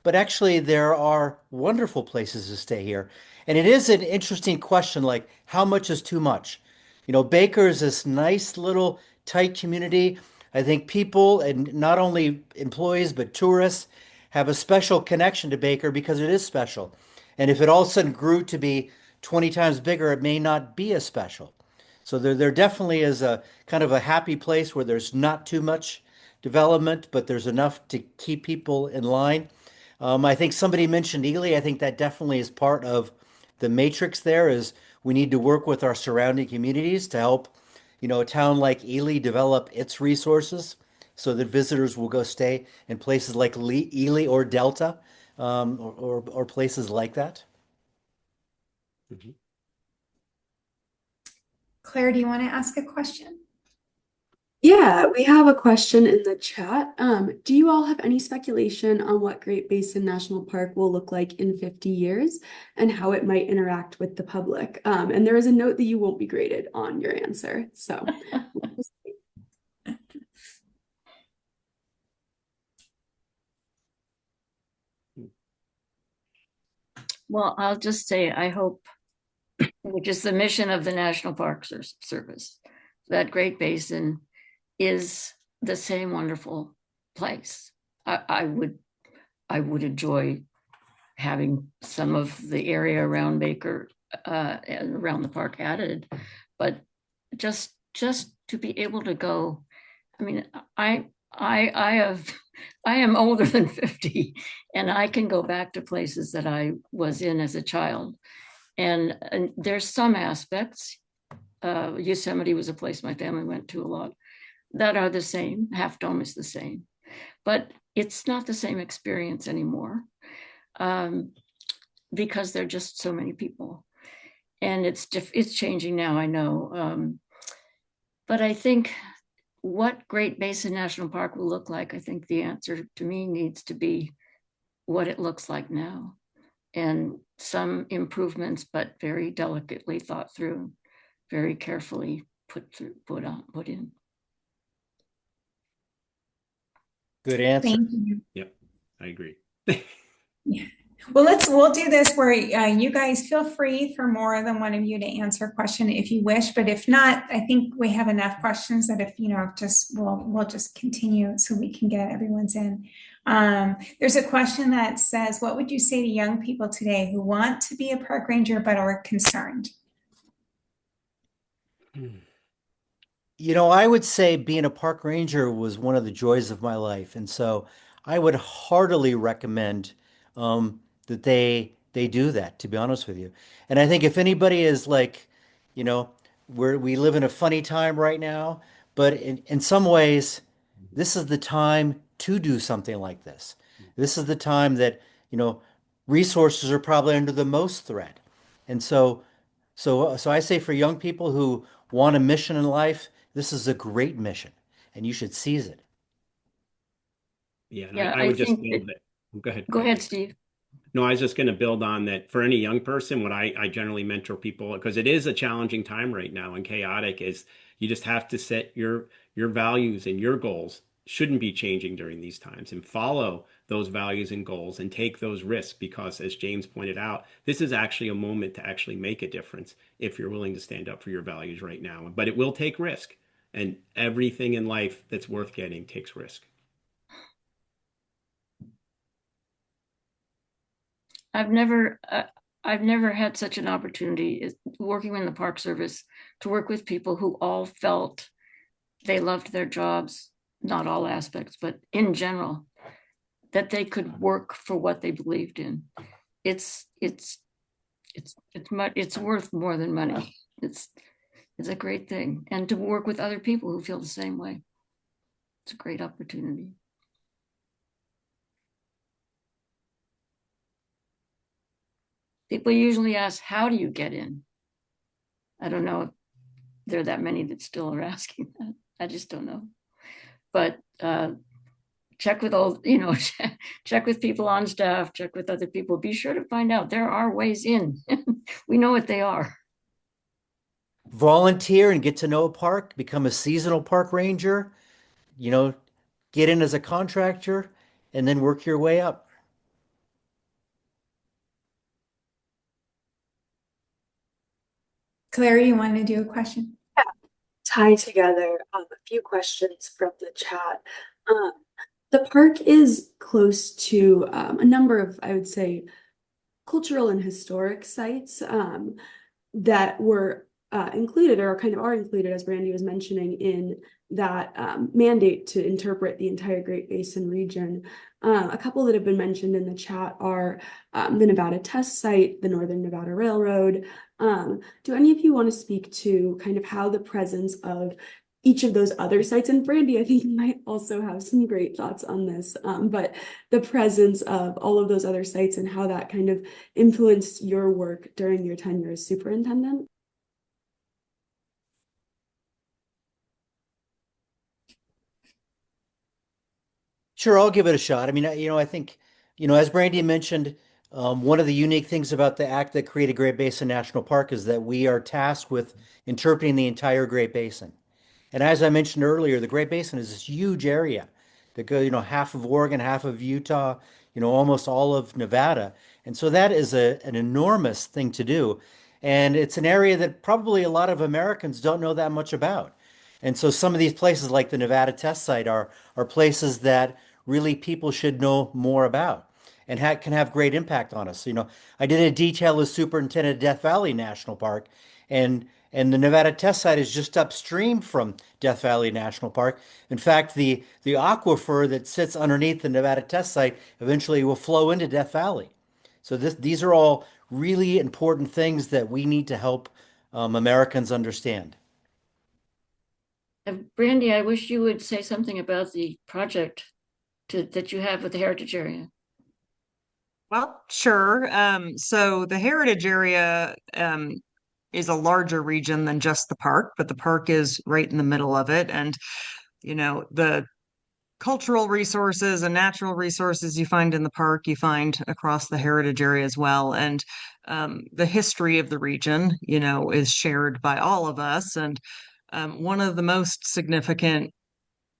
actually there are wonderful places to stay here. And it is an interesting question, like how much is too much? You know, Baker is this nice little tight community. I think people, and not only employees but tourists, have a special connection to Baker because it is special. And if it all of a sudden grew to be 20 times bigger, it may not be as special. So there definitely is a kind of a happy place where there's not too much development, but there's enough to keep people in line. I think somebody mentioned Ely. I think that definitely is part of the matrix there is we need to work with our surrounding communities to help, you know, a town like Ely develop its resources so that visitors will go stay in places like Ely or Delta, or places like that. Mhm. Claire, do you want to ask a question? Yeah, we have a question in the chat. Do you all have any speculation on what Great Basin National Park will look like in 50 years and how it might interact with the public? And there is a note that you won't be graded on your answer. So Well, I'll just say, I hope, which is the mission of the National Park Service, that Great Basin is the same wonderful place. I would enjoy having some of the area around Baker and around the park added, but just to be able to go. I mean, I am older than 50, and I can go back to places that I was in as a child. And there's some aspects. Yosemite was a place my family went to a lot that are the same. Half Dome is the same, but it's not the same experience anymore because there are just so many people, and it's changing now. I know, but I think what Great Basin National Park will look like, I think the answer to me needs to be what it looks like now, and some improvements, but very delicately thought through, very carefully put in. Good answer. Thank you. Yep, I agree. Yeah. Well, we'll do this where you guys feel free for more than one of you to answer a question if you wish, but if not, I think we have enough questions that if we'll just continue so we can get everyone's in. There's a question that says, what would you say to young people today who want to be a park ranger but are concerned? You know, I would say being a park ranger was one of the joys of my life, and so I would heartily recommend that they do that. To be honest with you, and I think if anybody is like, you know, we live in a funny time right now, but in some ways, this is the time to do something like this. This is the time that, you know, resources are probably under the most threat, and so I say for young people who want a mission in life, this is a great mission, and you should seize it. Yeah, and Yeah, I I would just think build it. Go ahead, go Claire. ahead, Steve. No, I was just going to build on that for any young person. What I generally mentor people, because it is a challenging time right now and chaotic, is you just have to set your values and your goals shouldn't be changing during these times, and follow those values and goals and take those risks, because as James pointed out, this is actually a moment to actually make a difference if you're willing to stand up for your values right now. But it will take risk, and everything in life that's worth getting takes risk. I've never had such an opportunity working in the Park Service to work with people who all felt they loved their jobs, not all aspects, but in general, that they could work for what they believed in. It's worth more than money. It's a great thing. And to work with other people who feel the same way. It's a great opportunity. People usually ask, how do you get in? I don't know if there are that many that still are asking that. I just don't know. But check with check with people on staff, check with other people. Be sure to find out there are ways in. We know what they are. Volunteer and get to know a park, become a seasonal park ranger, you know, get in as a contractor, and then work your way up. Claire, you want to do a question? Tie together a few questions from the chat. The park is close to a number of, I would say, cultural and historic sites that were included or kind of are included, as Brandy was mentioning, in that mandate to interpret the entire Great Basin region. A couple that have been mentioned in the chat are the Nevada Test Site, the Northern Nevada Railroad. Do any of you want to speak to kind of how the presence of each of those other sites, and Brandy, I think, might also have some great thoughts on this, but the presence of all of those other sites and how that kind of influenced your work during your tenure as superintendent? Sure, I'll give it a shot. I mean, I think, as Brandy mentioned, one of the unique things about the act that created Great Basin National Park is that we are tasked with interpreting the entire Great Basin. And as I mentioned earlier, the Great Basin is this huge area that goes, half of Oregon, half of Utah, almost all of Nevada. And so that is an enormous thing to do. And it's an area that probably a lot of Americans don't know that much about. And so some of these places like the Nevada Test Site are places that really people should know more about and can have great impact on us. I did a detail as superintendent of Death Valley National Park, and the Nevada Test Site is just upstream from Death Valley National Park. In fact, the aquifer that sits underneath the Nevada Test Site eventually will flow into Death Valley. So these are all really important things that we need to help Americans understand. Brandy, I wish you would say something about the project that you have with the Heritage Area. Well, sure. So the Heritage Area is a larger region than just the park, but the park is right in the middle of it. And, the cultural resources and natural resources you find in the park, you find across the Heritage Area as well. And the history of the region, is shared by all of us. And one of the most significant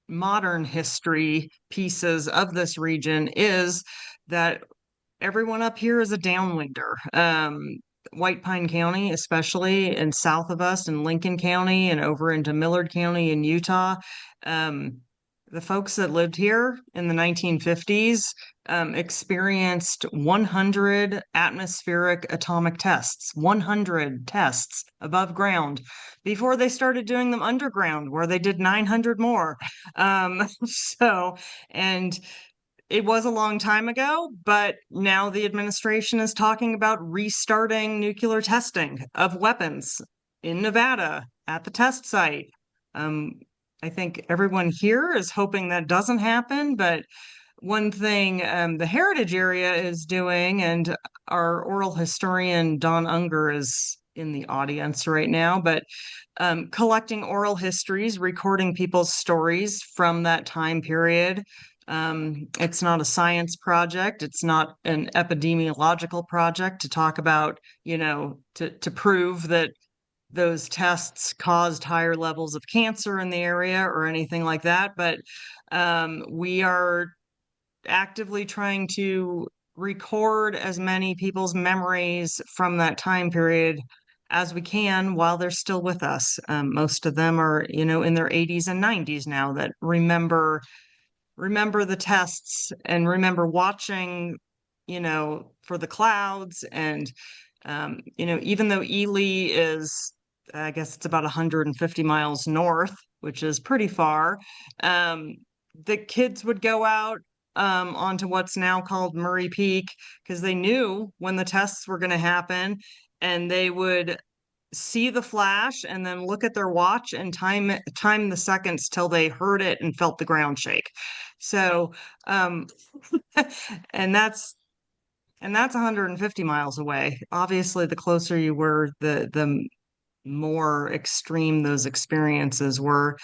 modern history pieces of this region is that everyone up here is a downwinder. White Pine County, especially, and south of us in Lincoln County and over into Millard County in Utah. The folks that lived here in the 1950s experienced 100 atmospheric atomic tests, 100 tests above ground before they started doing them underground, where they did 900 more. And it was a long time ago, but now the administration is talking about restarting nuclear testing of weapons in Nevada at the test site. I think everyone here is hoping that doesn't happen, but one thing the Heritage Area is doing, and our oral historian Don Unger is in the audience right now, but collecting oral histories, recording people's stories from that time period. It's not a science project. It's not an epidemiological project to talk about, to prove that those tests caused higher levels of cancer in the area or anything like that, but we are actively trying to record as many people's memories from that time period as we can while they're still with us. Most of them are, in their 80s and 90s now that remember the tests and remember watching, for the clouds. And, even though Ely is, I guess it's about 150 miles north, which is pretty far, the kids would go out onto what's now called Murray Peak because they knew when the tests were going to happen, and they would see the flash and then look at their watch and time the seconds till they heard it and felt the ground shake. So and that's 150 miles away. Obviously, the closer you were, the more extreme those experiences were.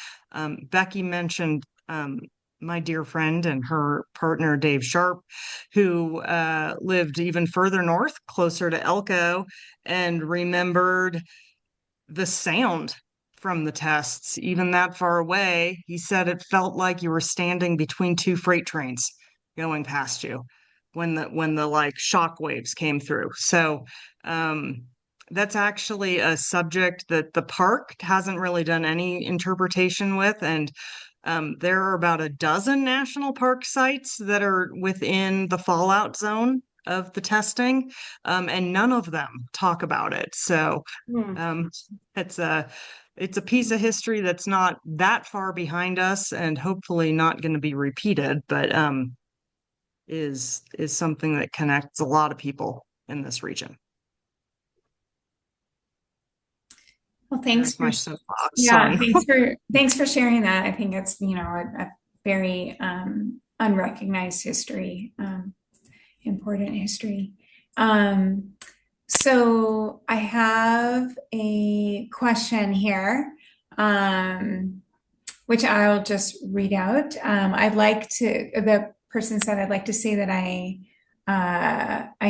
Becky mentioned my dear friend and her partner, Dave Sharp, who lived even further north, closer to Elko, and remembered the sound from the tests, even that far away. He said it felt like you were standing between two freight trains going past you when the like shock waves came through. So that's actually a subject that the park hasn't really done any interpretation with. And there are about a dozen national park sites that are within the fallout zone of the testing, and none of them talk about it. So it's a piece of history that's not that far behind us, and hopefully not going to be repeated, but is something that connects a lot of people in this region. Well, thanks There's for my soapbox yeah, on. thanks for sharing that. I think it's a very unrecognized history, important history. So I have a question here, which I'll just read out. The person said, I'd like to say that I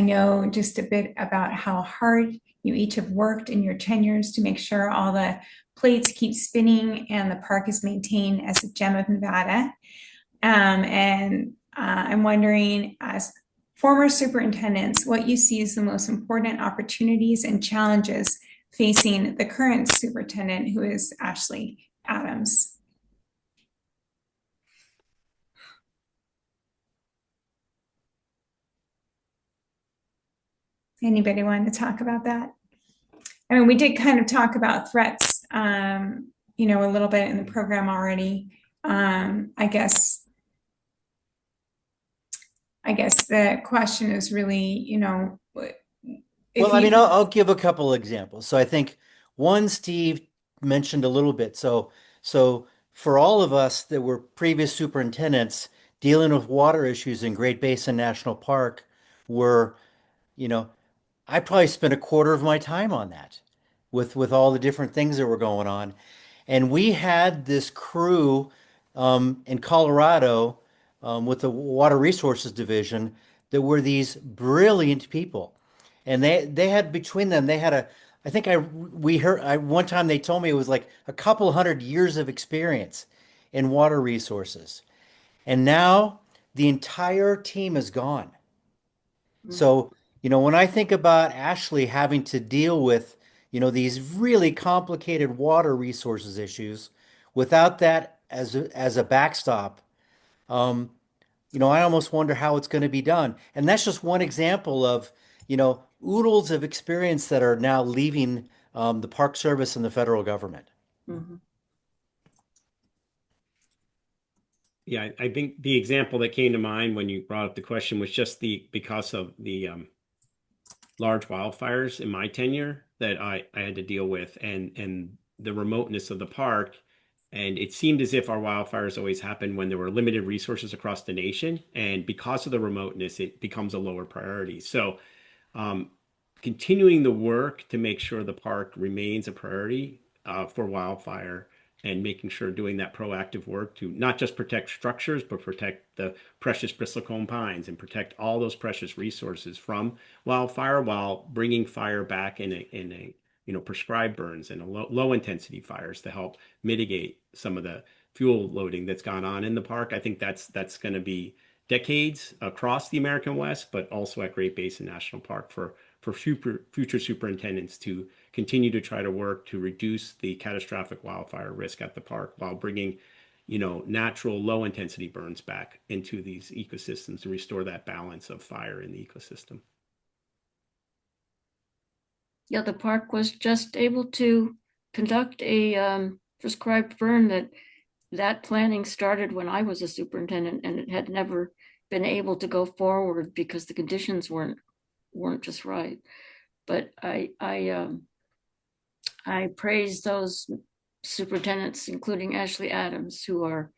know just a bit about how hard you each have worked in your tenures to make sure all the plates keep spinning and the park is maintained as a gem of Nevada. And I'm wondering, as former superintendents, what you see as the most important opportunities and challenges facing the current superintendent, who is Ashley Adams. Anybody want to talk about that? I mean, we did kind of talk about threats, a little bit in the program already. I guess the question is really, I'll give a couple examples. So I think one, Steve mentioned a little bit. So for all of us that were previous superintendents, dealing with water issues in Great Basin National Park were, I probably spent a quarter of my time on that with all the different things that were going on. And we had this crew in Colorado with the Water Resources Division that were these brilliant people. And they had between them, they had one time they told me it was like a couple hundred years of experience in water resources. And now the entire team is gone. So, when I think about Ashley having to deal with, these really complicated water resources issues without that as a backstop, I almost wonder how it's going to be done. And that's just one example of, oodles of experience that are now leaving the Park Service and the federal government. Mm-hmm. Yeah, I think the example that came to mind when you brought up the question was just because of the large wildfires in my tenure that I had to deal with, and the remoteness of the park. And it seemed as if our wildfires always happened when there were limited resources across the nation. And because of the remoteness, it becomes a lower priority. So continuing the work to make sure the park remains a priority for wildfire, and making sure doing that proactive work to not just protect structures, but protect the precious bristlecone pines and protect all those precious resources from wildfire while bringing fire back in a prescribed burns and low intensity fires to help mitigate some of the fuel loading that's gone on in the park. I think that's going to be decades across the American West, but also at Great Basin National Park for future superintendents to continue to try to work to reduce the catastrophic wildfire risk at the park while bringing natural low intensity burns back into these ecosystems to restore that balance of fire in the ecosystem. Yeah, the park was just able to conduct a prescribed burn. That planning started when I was a superintendent, and it had never been able to go forward because the conditions weren't just right. But I praise those superintendents, including Ashley Adams, who are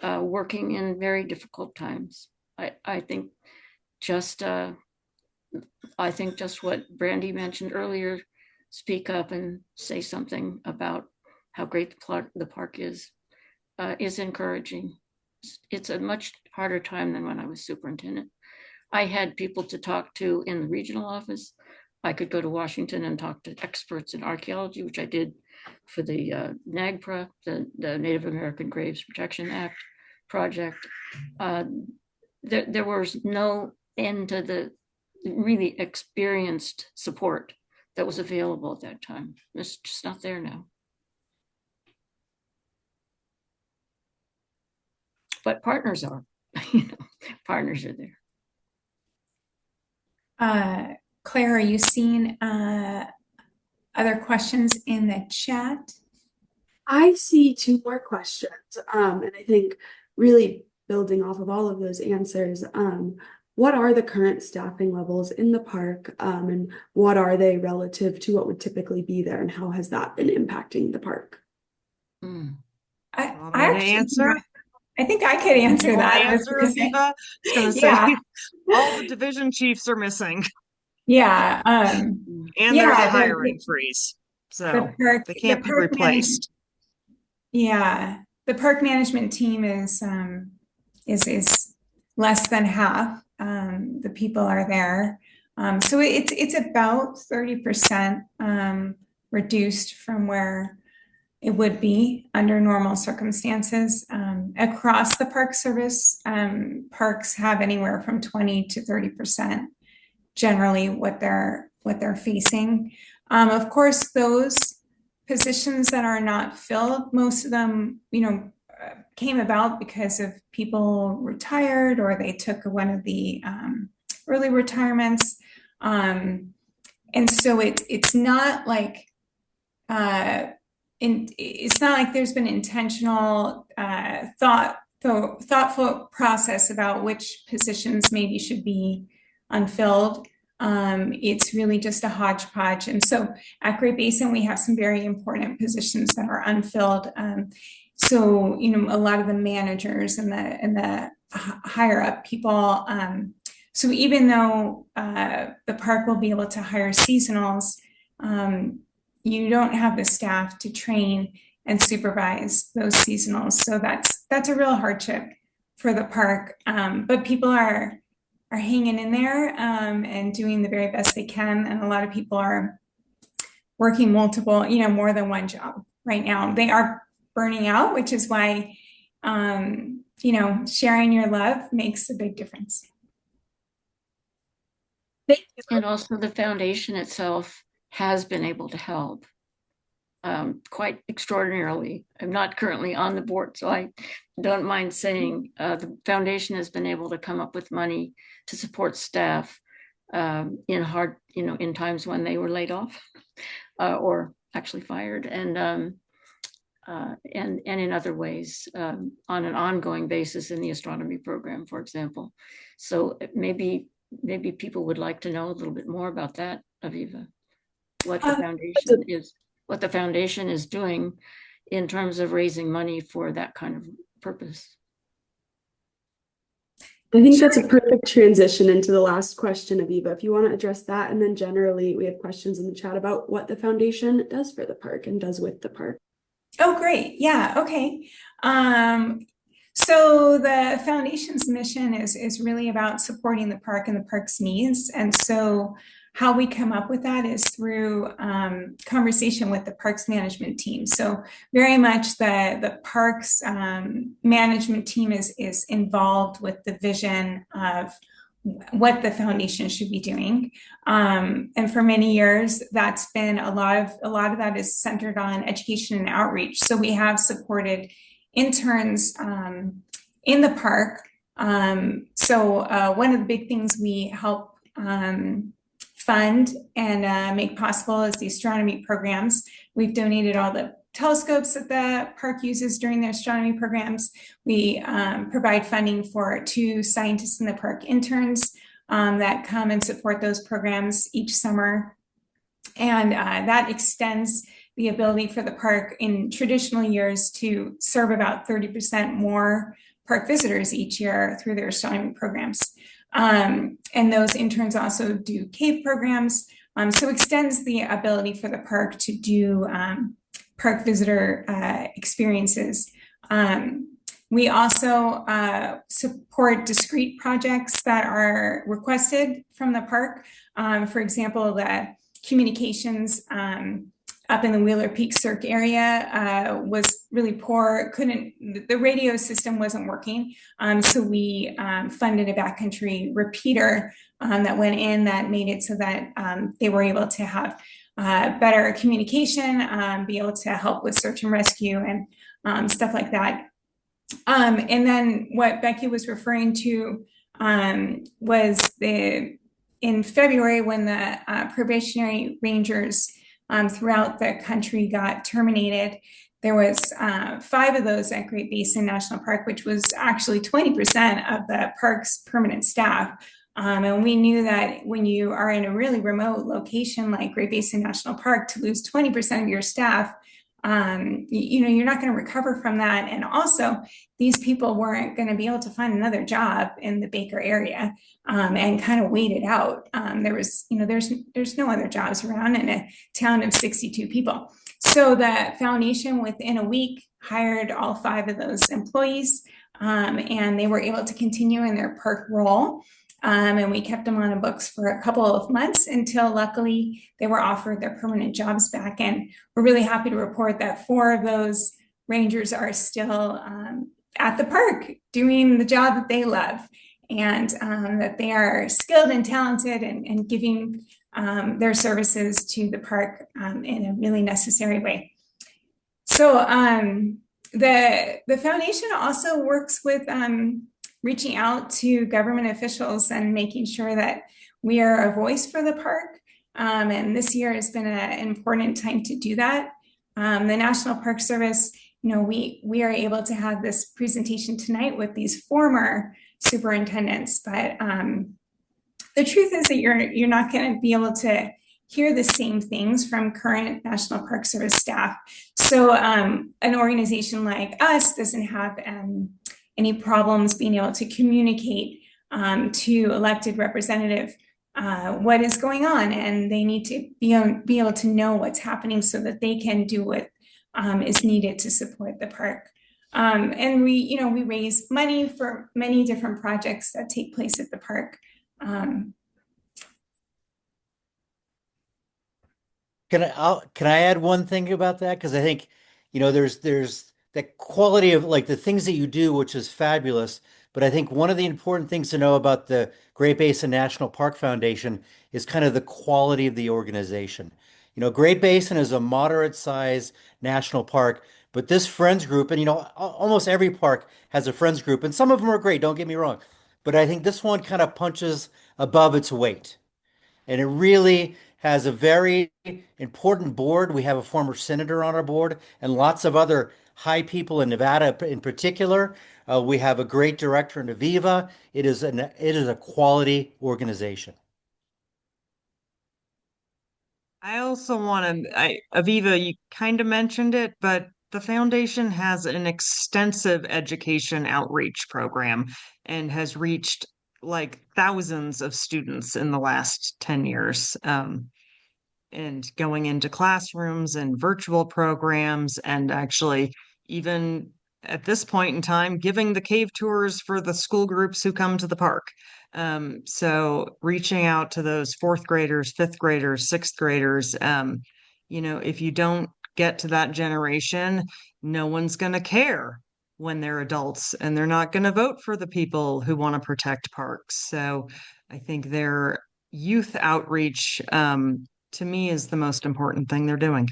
working in very difficult times. I think just what Brandy mentioned earlier, speak up and say something about how great the park is encouraging. It's a much harder time than when I was superintendent. I had people to talk to in the regional office. I could go to Washington and talk to experts in archaeology, which I did for the NAGPRA, the Native American Graves Protection Act project. There was no end to the really experienced support that was available at that time. It's just not there now. But partners are, partners are there. Claire, are you seeing other questions in the chat? I see two more questions, and I think really building off of all of those answers, what are the current staffing levels in the park, and what are they relative to what would typically be there, and how has that been impacting the park? I think I could answer that. Aviva? I was going to say, Yeah. all the division chiefs are missing. Yeah. And there's a hiring freeze, so they can't be replaced. Yeah, the park management team is less than half. The people are there, so it's about 30% reduced from where it would be under normal circumstances. Across the Park Service, parks have anywhere from 20 to 30% generally what they're facing. Of course, those positions that are not filled, most of them, came about because of people retired or they took one of the early retirements. And so it's not like it's not like there's been intentional thoughtful process about which positions maybe should be unfilled. It's really just a hodgepodge. And so at Great Basin, we have some very important positions that are unfilled. So, a lot of the managers and the higher up people. So even though the park will be able to hire seasonals, you don't have the staff to train and supervise those seasonals. So that's a real hardship for the park. But people are hanging in there and doing the very best they can. And a lot of people are working multiple, more than one job right now. They are burning out, which is why, sharing your love makes a big difference. And also the foundation itself has been able to help quite extraordinarily. I'm not currently on the board, so I don't mind saying the foundation has been able to come up with money to support staff in times when they were laid off or actually fired, and in other ways on an ongoing basis in the astronomy program, for example. So maybe people would like to know a little bit more about that, Aviva, what the foundation is doing in terms of raising money for that kind of purpose. I think that's a perfect transition into the last question, Aviva, if you want to address that. And then generally, we have questions in the chat about what the foundation does for the park and does with the park. Oh, great. Yeah. Okay. So the foundation's mission is really about supporting the park and the park's needs. And so how we come up with that is through conversation with the parks management team. So very much the parks management team is involved with the vision of what the foundation should be doing. And for many years, that's been a lot of that is centered on education and outreach. So we have supported interns in the park. So one of the big things we help fund and make possible is the astronomy programs. We've donated all the telescopes that the park uses during their astronomy programs. We provide funding for 2 scientists in the park interns that come and support those programs each summer. And that extends the ability for the park in traditional years to serve about 30% more park visitors each year through their astronomy programs. And those interns also do cave programs. So extends the ability for the park to do park visitor experiences. We also support discrete projects that are requested from the park. For example, the communications up in the Wheeler Peak Cirque area was really poor. The radio system wasn't working. So we funded a backcountry repeater that went in that made it so that they were able to have better communication, be able to help with search and rescue and stuff like that. And then what Becky was referring to was in February when the probationary rangers throughout the country got terminated. There was 5 of those at Great Basin National Park, which was actually 20% of the park's permanent staff. And we knew that when you are in a really remote location like Great Basin National Park, to lose 20% of your staff, you're not going to recover from that. And also, these people weren't going to be able to find another job in the Baker area and kind of wait it out. There's no other jobs around in a town of 62 people. So the foundation within a week hired all 5 of those employees and they were able to continue in their park role. And we kept them on the books for a couple of months until luckily they were offered their permanent jobs back. And we're really happy to report that 4 of those rangers are still at the park doing the job that they love, and that they are skilled and talented and giving their services to the park in a really necessary way. So the foundation also works with reaching out to government officials and making sure that we are a voice for the park. And this year has been an important time to do that. The National Park Service, we are able to have this presentation tonight with these former superintendents, but the truth is that you're not going to be able to hear the same things from current National Park Service staff. So an organization like us doesn't have any problems being able to communicate to elected representative what is going on, and they need to be able to know what's happening so that they can do what is needed to support the park. And we raise money for many different projects that take place at the park. Can I add one thing about that? Because I think, there's that quality of like the things that you do, which is fabulous. But I think one of the important things to know about the Great Basin National Park Foundation is kind of the quality of the organization. Great Basin is a moderate size national park, but this friends group, and almost every park has a friends group, and some of them are great, don't get me wrong. But I think this one kind of punches above its weight. And it really has a very important board. We have a former senator on our board and lots of other high people in Nevada in particular. We have a great director in Aviva. It is a quality organization. I also want to, Aviva, you kind of mentioned it, but the foundation has an extensive education outreach program and has reached like thousands of students in the last 10 years. And going into classrooms and virtual programs, and actually even at this point in time, giving the cave tours for the school groups who come to the park. So reaching out to those fourth graders, fifth graders, sixth graders, if you don't get to that generation, no one's going to care when they're adults, and they're not going to vote for the people who want to protect parks. So I think their youth outreach, to me, is the most important thing they're doing.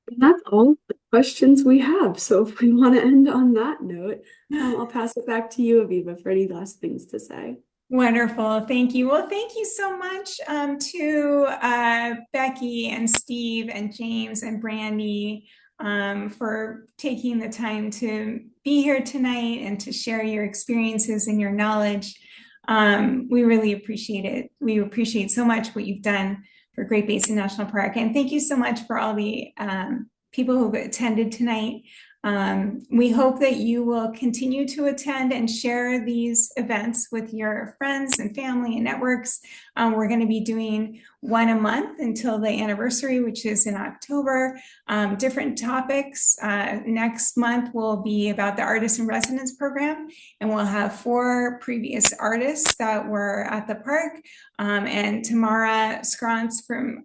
And that's all the questions we have. So if we want to end on that note, I'll pass it back to you, Aviva, for any last things to say. Wonderful. Thank you. Well, thank you so much to Becky and Steve and James and Brandy for taking the time to be here tonight and to share your experiences and your knowledge. We really appreciate it. We appreciate so much what you've done for Great Basin National Park. And thank you so much for all the people who've attended tonight. We hope that you will continue to attend and share these events with your friends and family and networks. We're going to be doing one a month until the anniversary, which is in October. Different topics. Next month will be about the Artist in Residence program, and we'll have 4 previous artists that were at the park. And Tamara Scrantz from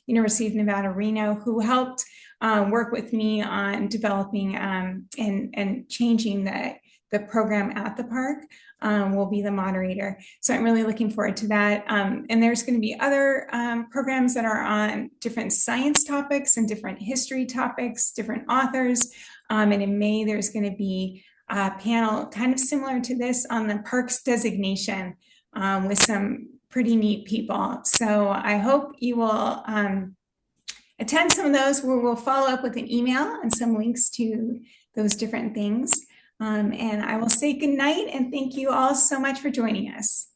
University of Nevada, Reno, who helped work with me on developing and changing the program at the park, will be the moderator. So I'm really looking forward to that. And there's going to be other programs that are on different science topics and different history topics, different authors. And in May, there's going to be a panel kind of similar to this on the parks designation with some pretty neat people. So I hope you will attend some of those, where we'll follow up with an email and some links to those different things. And I will say good night and thank you all so much for joining us.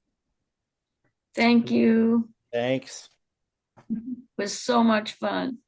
Thank you. Thanks. It was so much fun.